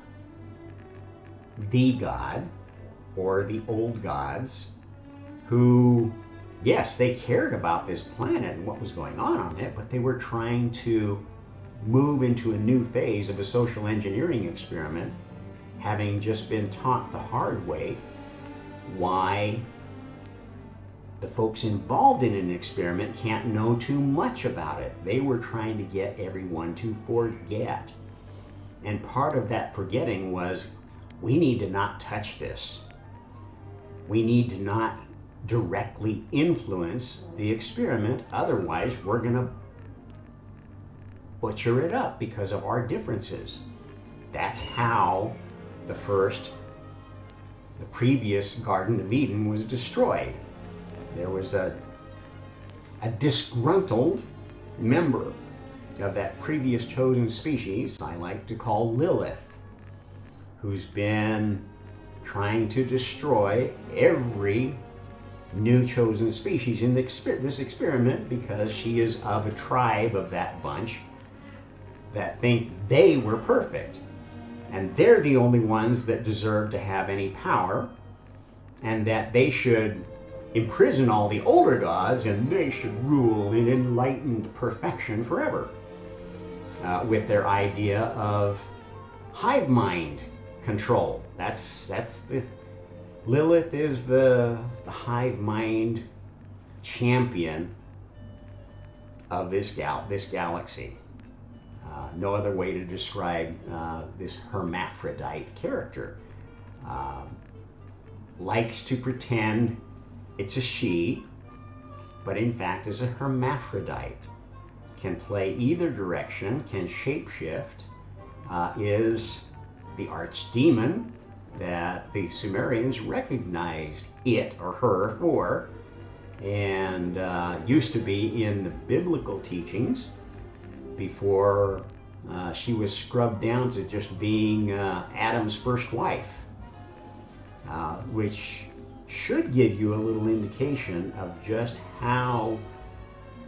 the god or the old gods who, yes, they cared about this planet and what was going on it, but they were trying to move into a new phase of a social engineering experiment, having just been taught the hard way why the folks involved in an experiment can't know too much about it. They were trying to get everyone to forget. And part of that forgetting was, we need to not touch this. We need to not directly influence the experiment, otherwise we're going to butcher it up because of our differences. That's how the previous Garden of Eden was destroyed. There was a disgruntled member of that previous chosen species, I like to call Lilith, who's been trying to destroy every new chosen species in this experiment, because she is of a tribe of that bunch that think they were perfect. and they're the only ones that deserve to have any power, and that they should imprison all the older gods and they should rule in enlightened perfection forever, with their idea of hive mind control. That's the Lilith is the hive mind champion of this galaxy. No other way to describe this hermaphrodite character. Likes to pretend it's a she, but in fact is a hermaphrodite. Can play either direction, can shapeshift, is the archdemon that the Sumerians recognized it or her for, and used to be in the biblical teachings before she was scrubbed down to just being Adam's first wife, which should give you a little indication of just how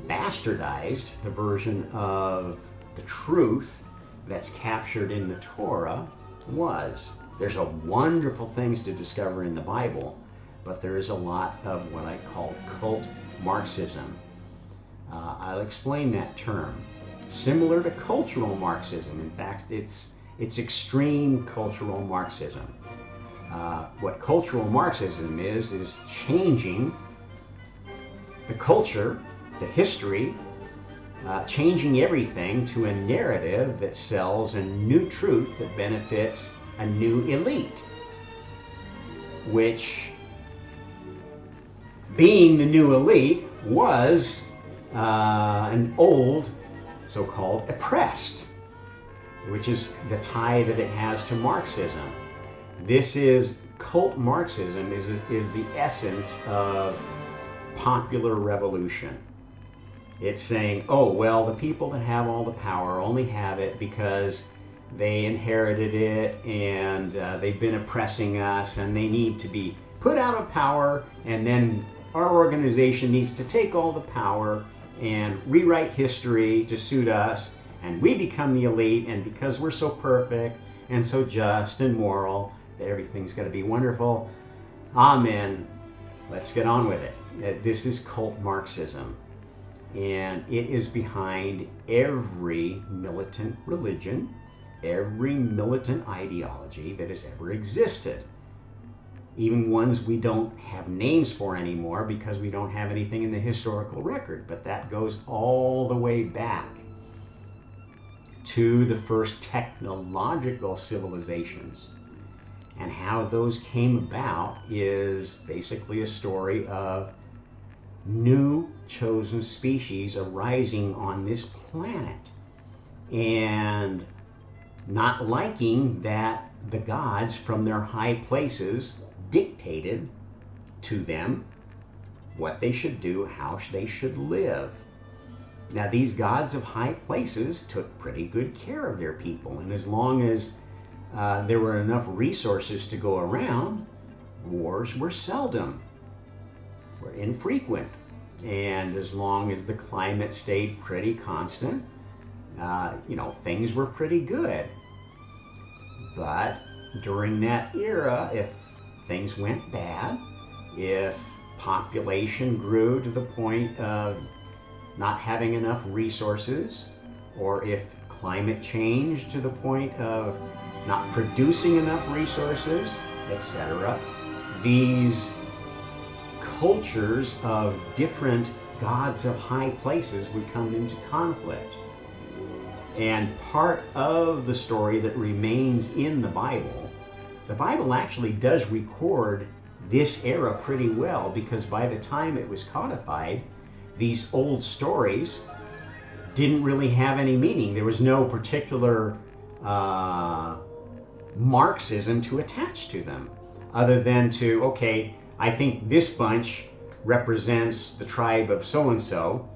bastardized the version of the truth that's captured in the Torah was. There's a wonderful things to discover in the Bible, but there is a lot of what I call cult Marxism. I'll explain that term. Similar to cultural Marxism. In fact, it's extreme cultural Marxism. What cultural Marxism is changing the culture, the history, changing everything to a narrative that sells a new truth that benefits a new elite, which, being the new elite, was an old so-called oppressed, which is the tie that it has to Marxism. This is cult Marxism is the essence of popular revolution. It's saying, oh, well, the people that have all the power only have it because they inherited it and they've been oppressing us, and they need to be put out of power, and then our organization needs to take all the power and rewrite history to suit us, and we become the elite, and because we're so perfect and so just and moral, that everything's going to be wonderful. Amen. Let's get on with it. This is cult Marxism, and it is behind every militant religion, every militant ideology that has ever existed. Even ones we don't have names for anymore because we don't have anything in the historical record, but that goes all the way back to the first technological civilizations. And how those came about is basically a story of new chosen species arising on this planet and not liking that the gods from their high places dictated to them what they should do, how they should live. Now, these gods of high places took pretty good care of their people, and as long as there were enough resources to go around, wars were seldom, were infrequent, and as long as the climate stayed pretty constant, things were pretty good. But during that era, if things went bad, if population grew to the point of not having enough resources, or if climate changed to the point of not producing enough resources, etc., these cultures of different gods of high places would come into conflict. And part of the story that remains in the Bible actually does record this era pretty well, because by the time it was codified, these old stories didn't really have any meaning. There was no particular Marxism to attach to them, other than to, okay, I think this bunch represents the tribe of so-and-so,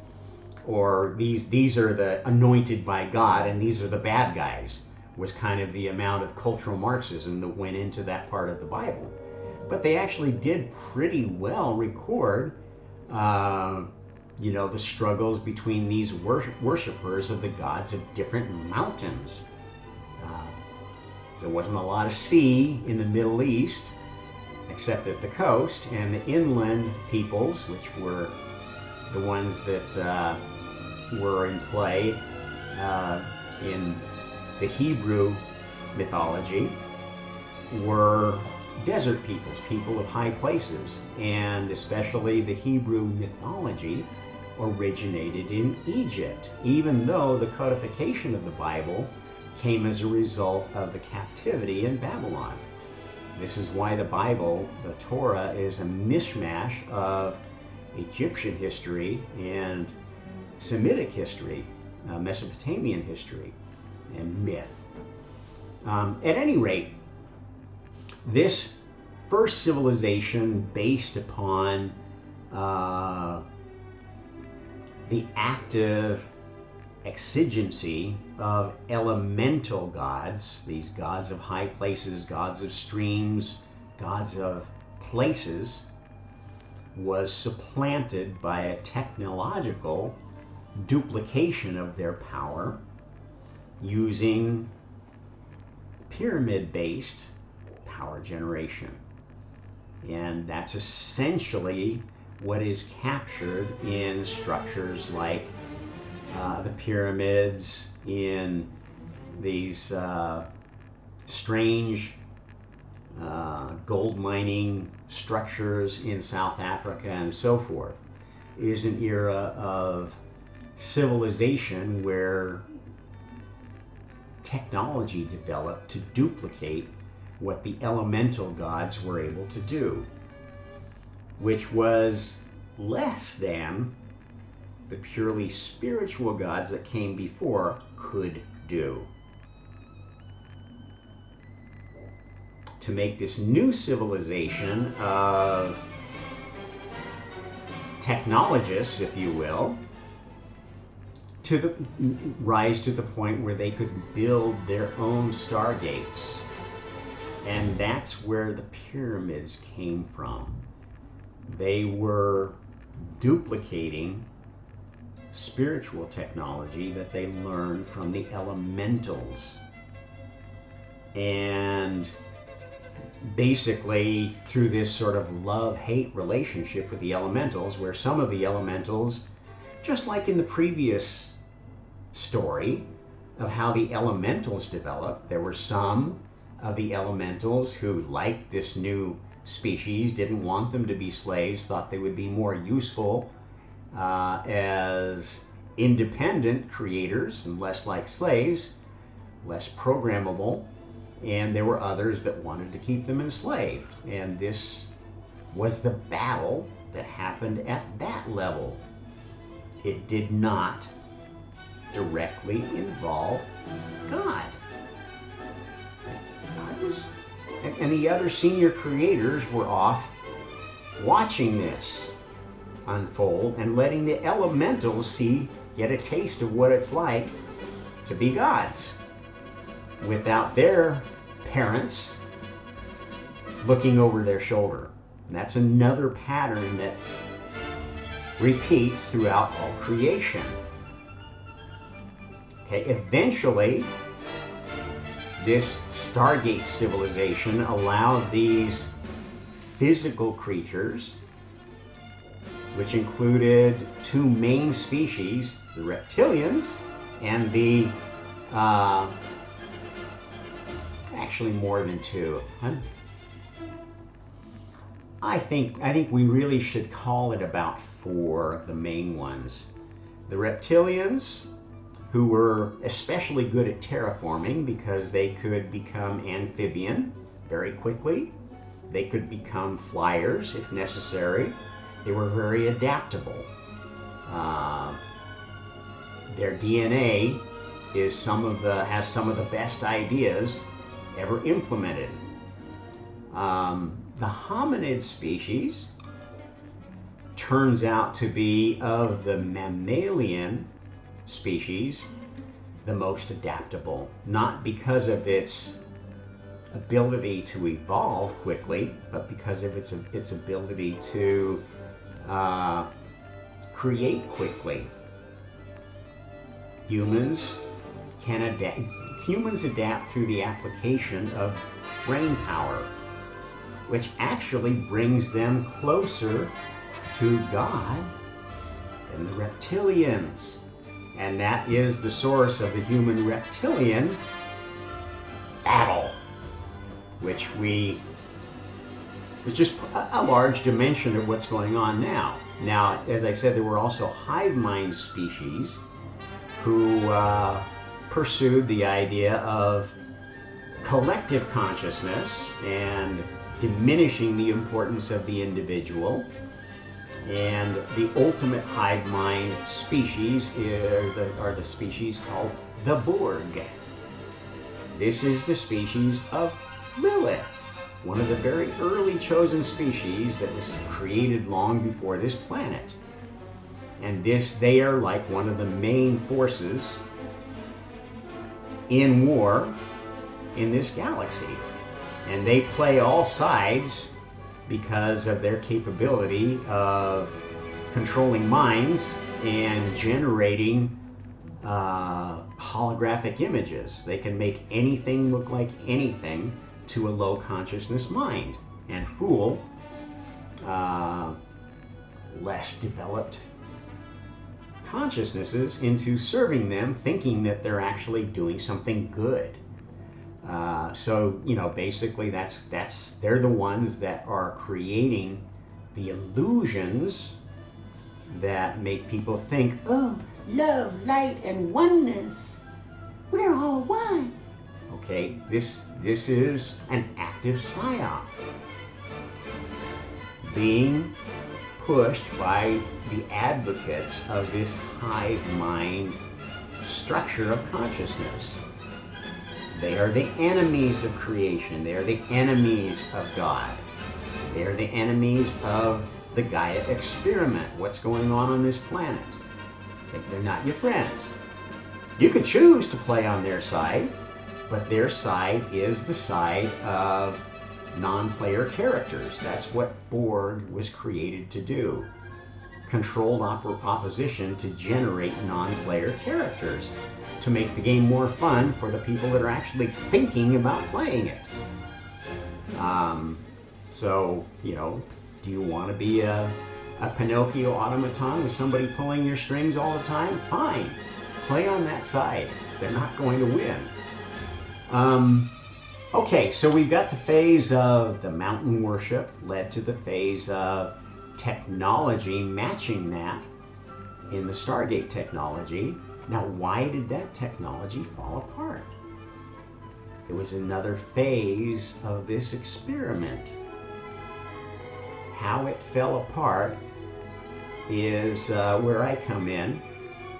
or these are the anointed by God and these are the bad guys, was kind of the amount of cultural Marxism that went into that part of the Bible. But they actually did pretty well record the struggles between these worshippers of the gods of different mountains. There wasn't a lot of sea in the Middle East, except at the coast, and the inland peoples, which were the ones that were in play in the Hebrew mythology, were desert peoples, people of high places, and especially the Hebrew mythology originated in Egypt, even though the codification of the Bible came as a result of the captivity in Babylon. This is why the Bible, the Torah, is a mishmash of Egyptian history and Semitic history, Mesopotamian history, and myth. At any rate, this first civilization based upon the active exigency of elemental gods, these gods of high places, gods of streams, gods of places, was supplanted by a technological duplication of their power using pyramid-based power generation. And that's essentially what is captured in structures like the pyramids, in these strange gold mining structures in South Africa and so forth, is an era of civilization where technology developed to duplicate what the elemental gods were able to do, which was less than the purely spiritual gods that came before could do. To make this new civilization of technologists, if you will, rise to the point where they could build their own Stargates. And that's where the pyramids came from. They were duplicating spiritual technology that they learned from the elementals. And basically through this sort of love-hate relationship with the elementals, where some of the elementals, just like in the previous story of how the elementals developed, there were some of the elementals who liked this new species, didn't want them to be slaves, thought they would be more useful as independent creators and less like slaves, less programmable, and there were others that wanted to keep them enslaved. And this was the battle that happened at that level. It did not directly involve God. And the other senior creators were off watching this unfold and letting the elementals get a taste of what it's like to be gods without their parents looking over their shoulder. And that's another pattern that repeats throughout all creation. Okay, eventually, this Stargate civilization allowed these physical creatures, which included two main species, the reptilians and the, actually more than two. I think we really should call it about four of the main ones. The reptilians, who were especially good at terraforming because they could become amphibian very quickly. They could become flyers if necessary. They were very adaptable. Their DNA has some of the best ideas ever implemented. The hominid species turns out to be, of the mammalian species, the most adaptable, not because of its ability to evolve quickly, but because of its ability to create quickly. Humans can humans adapt through the application of brain power, which actually brings them closer to God than the reptilians. And that is the source of the human-reptilian battle, which is just a large dimension of what's going on now. Now, as I said, there were also hive mind species who pursued the idea of collective consciousness and diminishing the importance of the individual. And the ultimate hive mind species are the species called the Borg. This is the species of Lilith, one of the very early chosen species that was created long before this planet. And they are like one of the main forces in war in this galaxy. And they play all sides because of their capability of controlling minds and generating holographic images. They can make anything look like anything to a low consciousness mind and fool less developed consciousnesses into serving them, thinking that they're actually doing something good. So, you know, basically they're the ones that are creating the illusions that make people think, oh, love, light, and oneness, we're all one. Okay, this is an active psyop being pushed by the advocates of this hive mind structure of consciousness. They are the enemies of creation. They are the enemies of God. They are the enemies of the Gaia experiment. What's going on this planet? They're not your friends. You could choose to play on their side, but their side is the side of non-player characters. That's what Borg was created to do. Controlled opposition to generate non-player characters, to make the game more fun for the people that are actually thinking about playing it. So, you know, do you want to be a Pinocchio automaton with somebody pulling your strings all the time? Fine. Play on that side. They're not going to win. Okay, so we've got the phase of the mountain worship led to the phase of technology matching that in the Stargate technology. Now, why did that technology fall apart? It was another phase of this experiment. How it fell apart is where I come in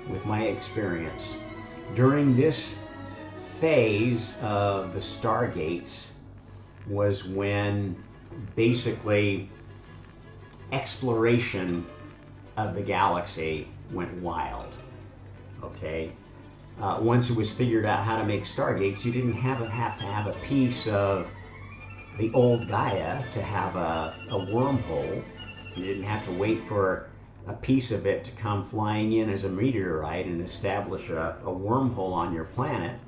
with my experience. During this phase of the Stargates was when basically exploration of the galaxy went wild. Okay, once it was figured out how to make Stargates, you didn't have to have a piece of the old Gaia to have a wormhole. You didn't have to wait for a piece of it to come flying in as a meteorite and establish a wormhole on your planet.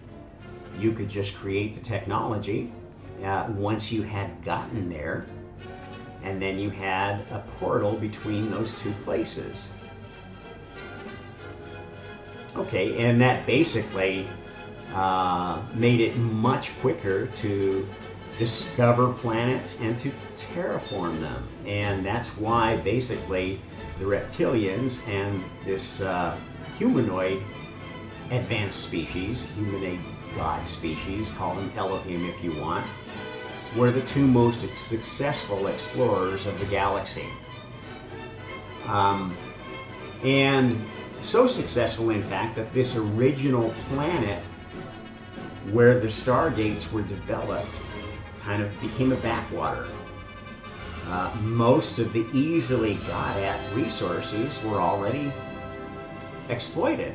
You could just create the technology once you had gotten there, and then you had a portal between those two places. Okay, and that basically made it much quicker to discover planets and to terraform them. And that's why basically the reptilians and this humanoid advanced species, humanoid god species, call them Elohim if you want, were the two most successful explorers of the galaxy. And so successful, in fact, that this original planet where the Stargates were developed kind of became a backwater. Most of the easily got at resources were already exploited.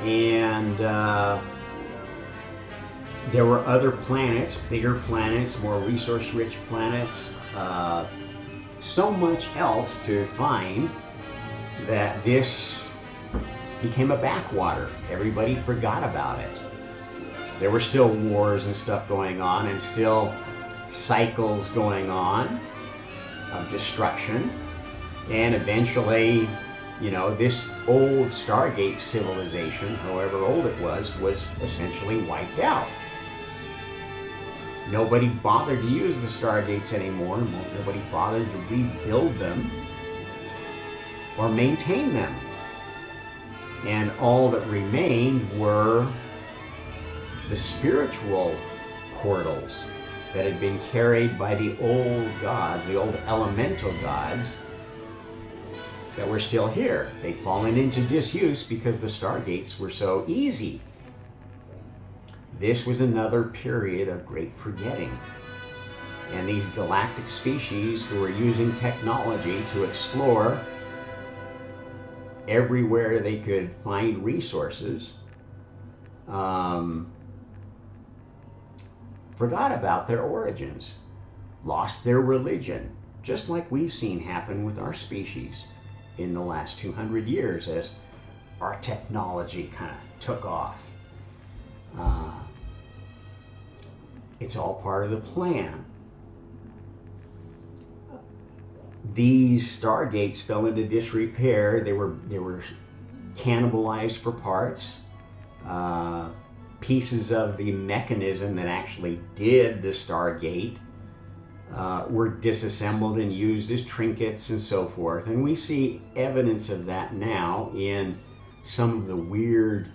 And there were other planets, bigger planets, more resource-rich planets, so much else to find that this became a backwater. Everybody forgot about it. there were still wars and stuff going on, and still cycles going on of destruction. And eventually, you know, this old Stargate civilization, however old it was essentially wiped out. Nobody bothered to use the Stargates anymore. Nobody bothered to rebuild them or maintain them. And all that remained were the spiritual portals that had been carried by the old gods, the old elemental gods, that were still here. They'd fallen into disuse because the Stargates were so easy. This was another period of great forgetting. And these galactic species who were using technology to explore everywhere they could find resources, forgot about their origins, lost their religion, just like we've seen happen with our species in the last 200 years as our technology kind of took off. It's all part of the plan. These Stargates fell into disrepair. They were cannibalized for parts. Pieces of the mechanism that actually did the Stargate were disassembled and used as trinkets and so forth. And we see evidence of that now in some of the weird,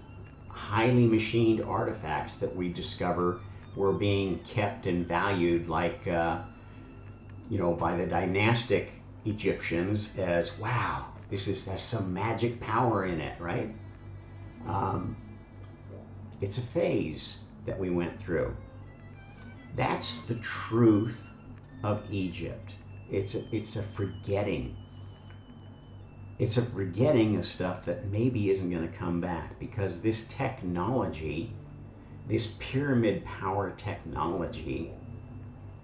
highly machined artifacts that we discover were being kept and valued, like, you know, by the dynastic Egyptians as, wow, there's some magic power in it, right? It's a phase that we went through. That's the truth of Egypt. It's a forgetting. It's a forgetting of stuff that maybe isn't going to come back, because this technology, this pyramid power technology,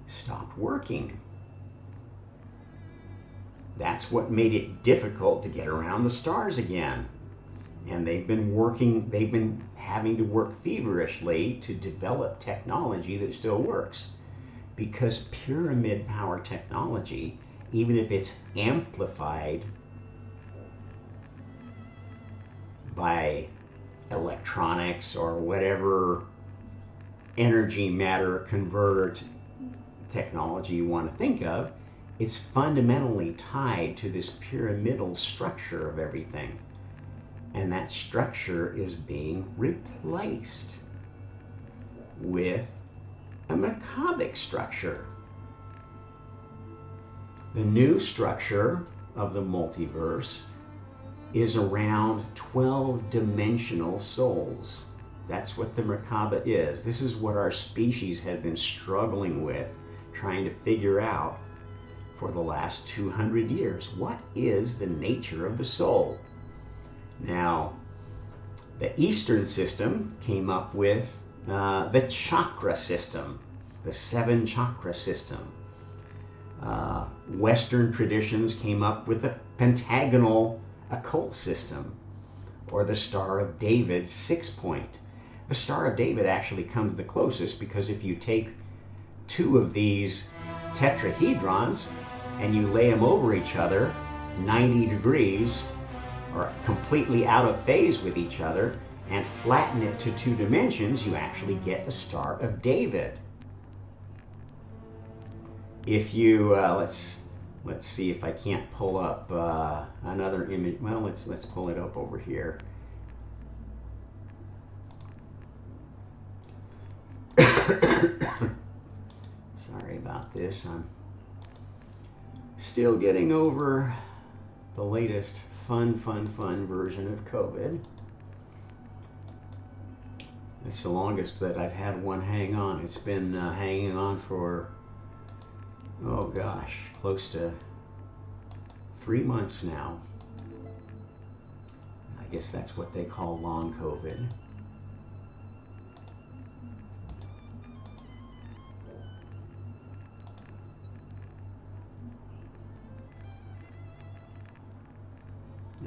stopped working. That's what made it difficult to get around the stars again. And they've been having to work feverishly to develop technology that still works. Because pyramid power technology, even if it's amplified by electronics or whatever energy matter converter technology you want to think of, it's fundamentally tied to this pyramidal structure of everything. And that structure is being replaced with a macabre structure. The new structure of the multiverse is around 12-dimensional souls. That's what the macabre is. This is what our species had been struggling with, trying to figure out for the last 200 years. What is the nature of the soul? Now, the Eastern system came up with the chakra system, the 7 chakra system. Western traditions came up with the pentagonal occult system, or the Star of David 6-point. The Star of David actually comes the closest, because if you take 2 of these tetrahedrons and you lay them over each other 90 degrees, or completely out of phase with each other, and flatten it to 2 dimensions, you actually get a Star of David. If you let's see if I can't pull up another image. Well, let's pull it up over here. Sorry about this. I'm still getting over the latest fun version of COVID. It's the longest that I've had one hang on. It's been hanging on for, oh gosh, close to 3 months now. I guess that's what they call long COVID.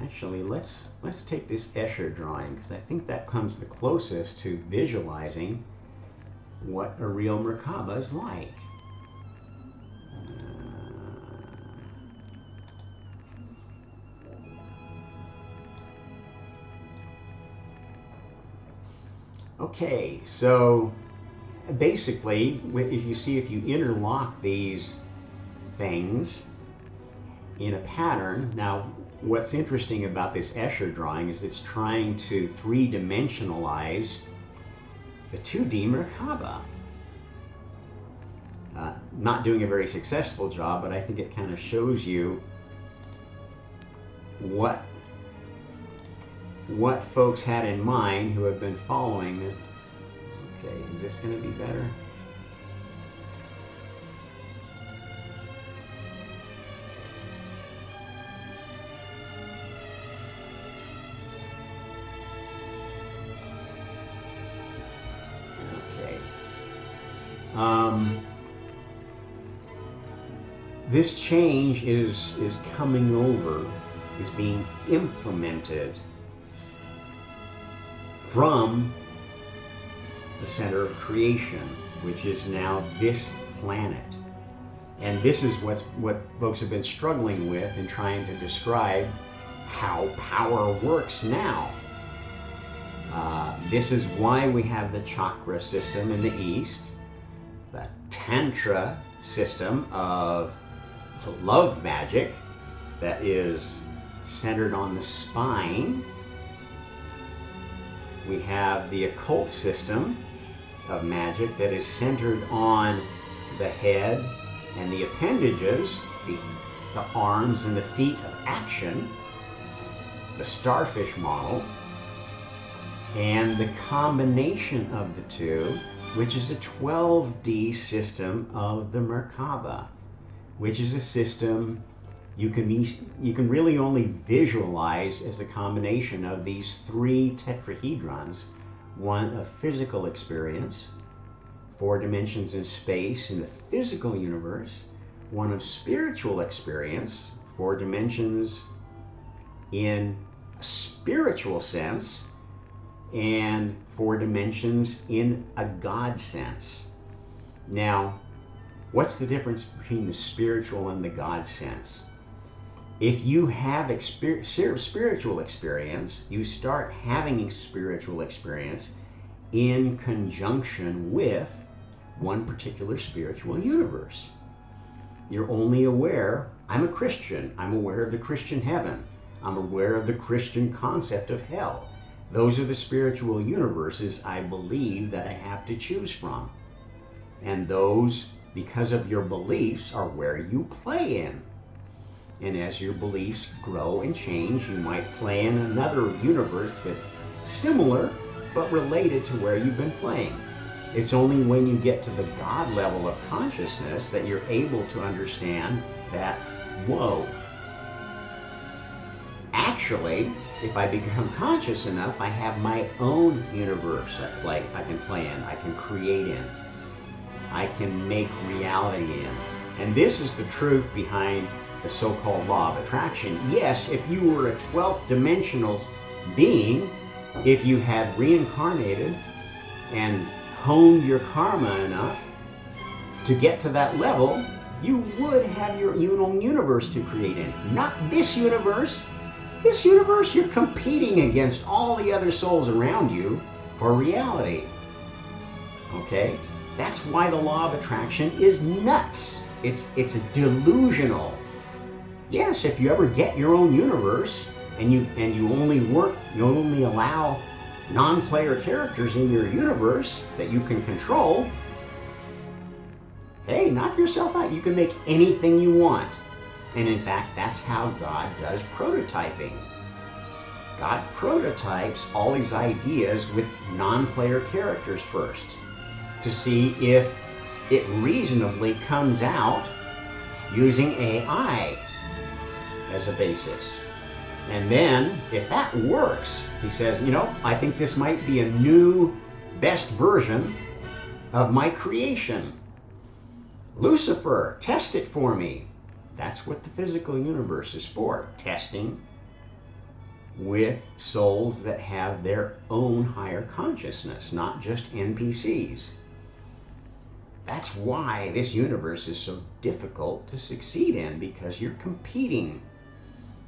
Actually, let's take this Escher drawing, because I think that comes the closest to visualizing what a real Merkaba is like. Okay, so basically, if you interlock these things in a pattern. Now, what's interesting about this Escher drawing is it's trying to three-dimensionalize the 2D Merkaba. Not doing a very successful job, but I think it kind of shows you what folks had in mind who have been following it. Okay, is this going to be better? This change is coming over, is being implemented from the center of creation, which is now this planet. And this is what folks have been struggling with in trying to describe how power works now. This is why we have the chakra system in the East, the Tantra system of love magic that is centered on the spine. We have the occult system of magic that is centered on the head and the appendages, the arms and the feet of action, the starfish model, and the combination of the two, which is a 12D system of the Merkaba, which is a system you can really only visualize as a combination of these three tetrahedrons: one of physical experience, 4 dimensions in space in the physical universe; one of spiritual experience, 4 dimensions in a spiritual sense, and 4 dimensions in a God sense. Now, what's the difference between the spiritual and the God sense? If you have spiritual experience, you start having spiritual experience in conjunction with one particular spiritual universe. You're only aware, I'm a Christian, I'm aware of the Christian heaven, I'm aware of the Christian concept of hell. Those are the spiritual universes I believe that I have to choose from. And those, because of your beliefs, are where you play in. And as your beliefs grow and change, you might play in another universe that's similar but related to where you've been playing. It's only when you get to the God level of consciousness that you're able to understand that, whoa, actually, if I become conscious enough, I have my own universe I can play in, I can create in, I can make reality in. And this is the truth behind the so-called law of attraction. Yes, if you were a 12th dimensional being, if you had reincarnated and honed your karma enough to get to that level, you would have your own universe to create in. Not this universe. This universe, you're competing against all the other souls around you for reality. Okay? That's why the law of attraction is nuts. It's a delusional. Yes, if you ever get your own universe and you only allow non-player characters in your universe that you can control, hey, knock yourself out. You can make anything you want. And in fact, that's how God does prototyping. God prototypes all these ideas with non-player characters first to see if it reasonably comes out using AI as a basis. And then, if that works, he says, I think this might be a new, best version of my creation. Lucifer, test it for me. That's what the physical universe is for, testing with souls that have their own higher consciousness, not just NPCs. That's why this universe is so difficult to succeed in, because you're competing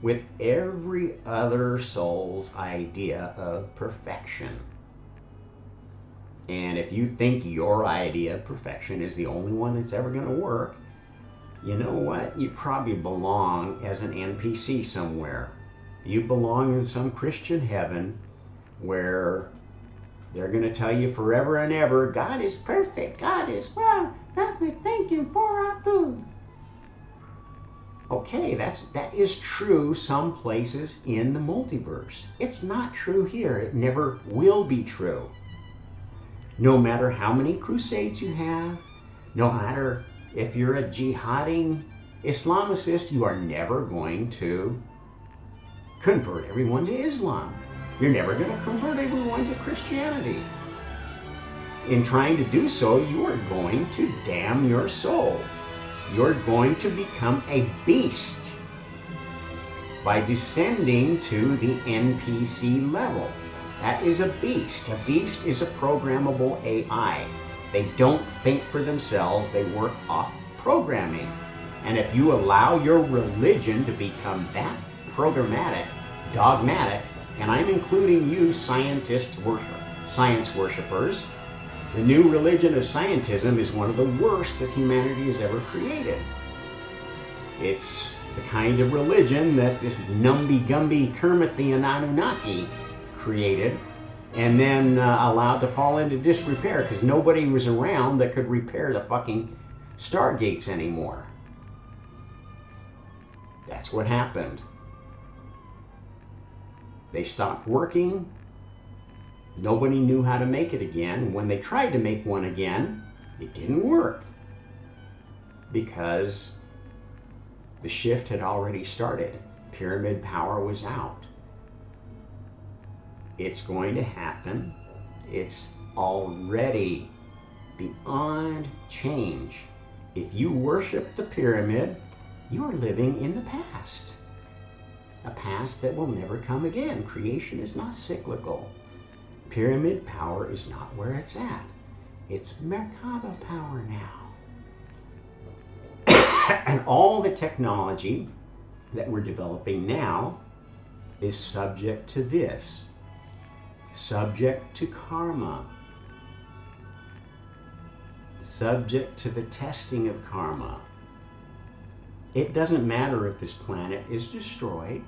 with every other soul's idea of perfection. And if you think your idea of perfection is the only one that's ever going to work, you know what? You probably belong as an NPC somewhere. You belong in some Christian heaven where they're going to tell you forever and ever, God is perfect, God is, well, we're thanking for our food. Okay, that is true some places in the multiverse. It's not true here. It never will be true. No matter how many crusades you have, no matter if you're a jihading Islamicist, you are never going to convert everyone to Islam. You're never going to convert everyone to Christianity. In trying to do so, you are going to damn your soul. You're going to become a beast by descending to the NPC level. That is a beast. A beast is a programmable AI. They don't think for themselves. They work off programming. And if you allow your religion to become that programmatic, dogmatic, and I'm including you science worshipers, the new religion of scientism is one of the worst that humanity has ever created. It's the kind of religion that this Numby-Gumby Kermit the Anunnaki created and then allowed to fall into disrepair because nobody was around that could repair the fucking Stargates anymore. That's what happened. They stopped working. Nobody knew how to make it again. When they tried to make one again, it didn't work because the shift had already started. Pyramid power was out. It's going to happen. It's already beyond change. If you worship the pyramid, you are living in the past. A past that will never come again. Creation is not cyclical. Pyramid power is not where it's at. It's Merkaba power now. And all the technology that we're developing now is subject to this. Subject to karma. Subject to the testing of karma. It doesn't matter if this planet is destroyed.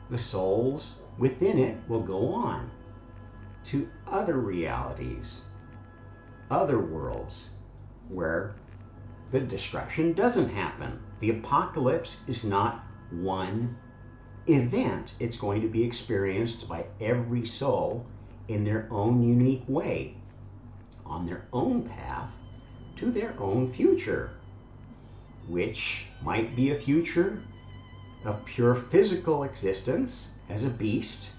The souls within it will go on to other realities, other worlds where the destruction doesn't happen. The apocalypse is not one event. It's going to be experienced by every soul in their own unique way, on their own path to their own future, which might be a future of pure physical existence as a beast,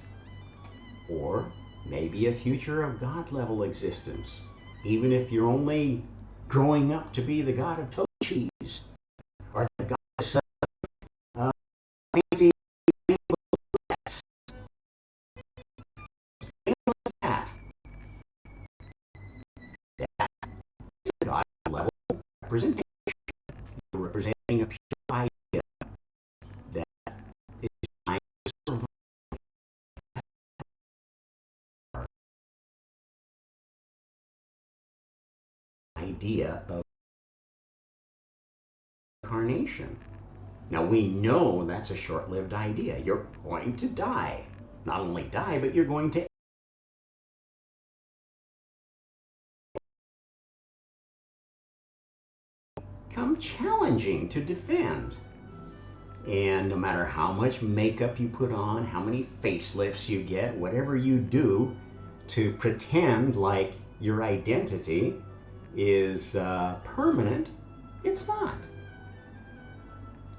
or maybe a future of God-level existence, even if you're only growing up to be the god of toe cheese, or the goddess of fancy dress. That is a God-level representation. You're representing a pure idea that is trying to survive. Idea of incarnation. Now we know that's a short-lived idea. You're going to die. Not only die, but you're going to become challenging to defend. And no matter how much makeup you put on, how many facelifts you get, whatever you do to pretend like your identity is permanent, it's not.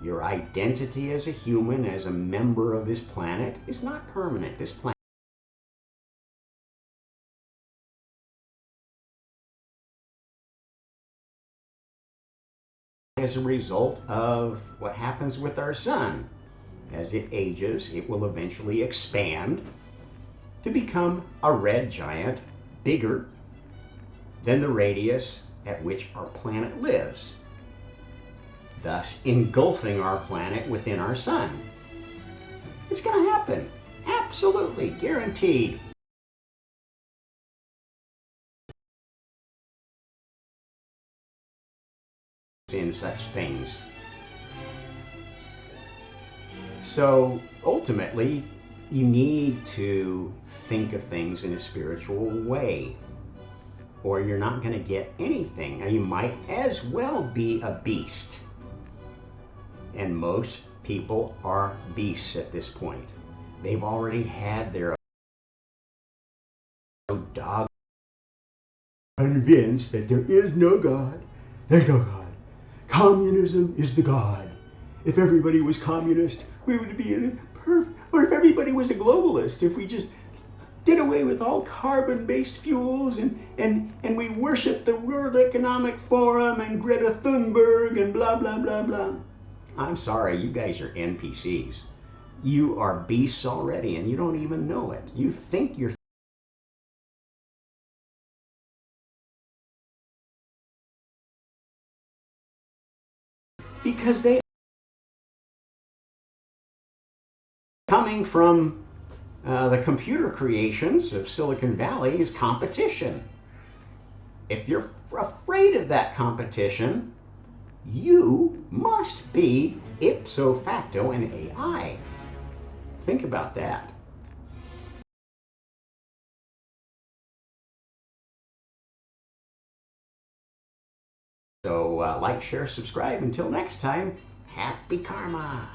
Your identity as a human, as a member of this planet, is not permanent. This planet as a result of what happens with our sun. As it ages, it will eventually expand to become a red giant, bigger than the radius at which our planet lives, thus engulfing our planet within our sun. It's going to happen. Absolutely guaranteed. In such things. So ultimately, you need to think of things in a spiritual way, or you're not going to get anything. Now, you might as well be a beast. And most people are beasts at this point. They've already had their dog convinced that there is no God. There's no God. Communism is the God. If everybody was communist, we would be in a perfect, or if everybody was a globalist, if we just did away with all carbon-based fuels and we worship the World Economic Forum and Greta Thunberg and blah, blah, blah, blah. I'm sorry, you guys are NPCs. You are beasts already and you don't even know it. You think you're because they coming from the computer creations of Silicon Valley is competition. If you're afraid of that competition, you must be ipso facto an AI. Think about that. So like, share, subscribe. Until next time, happy karma.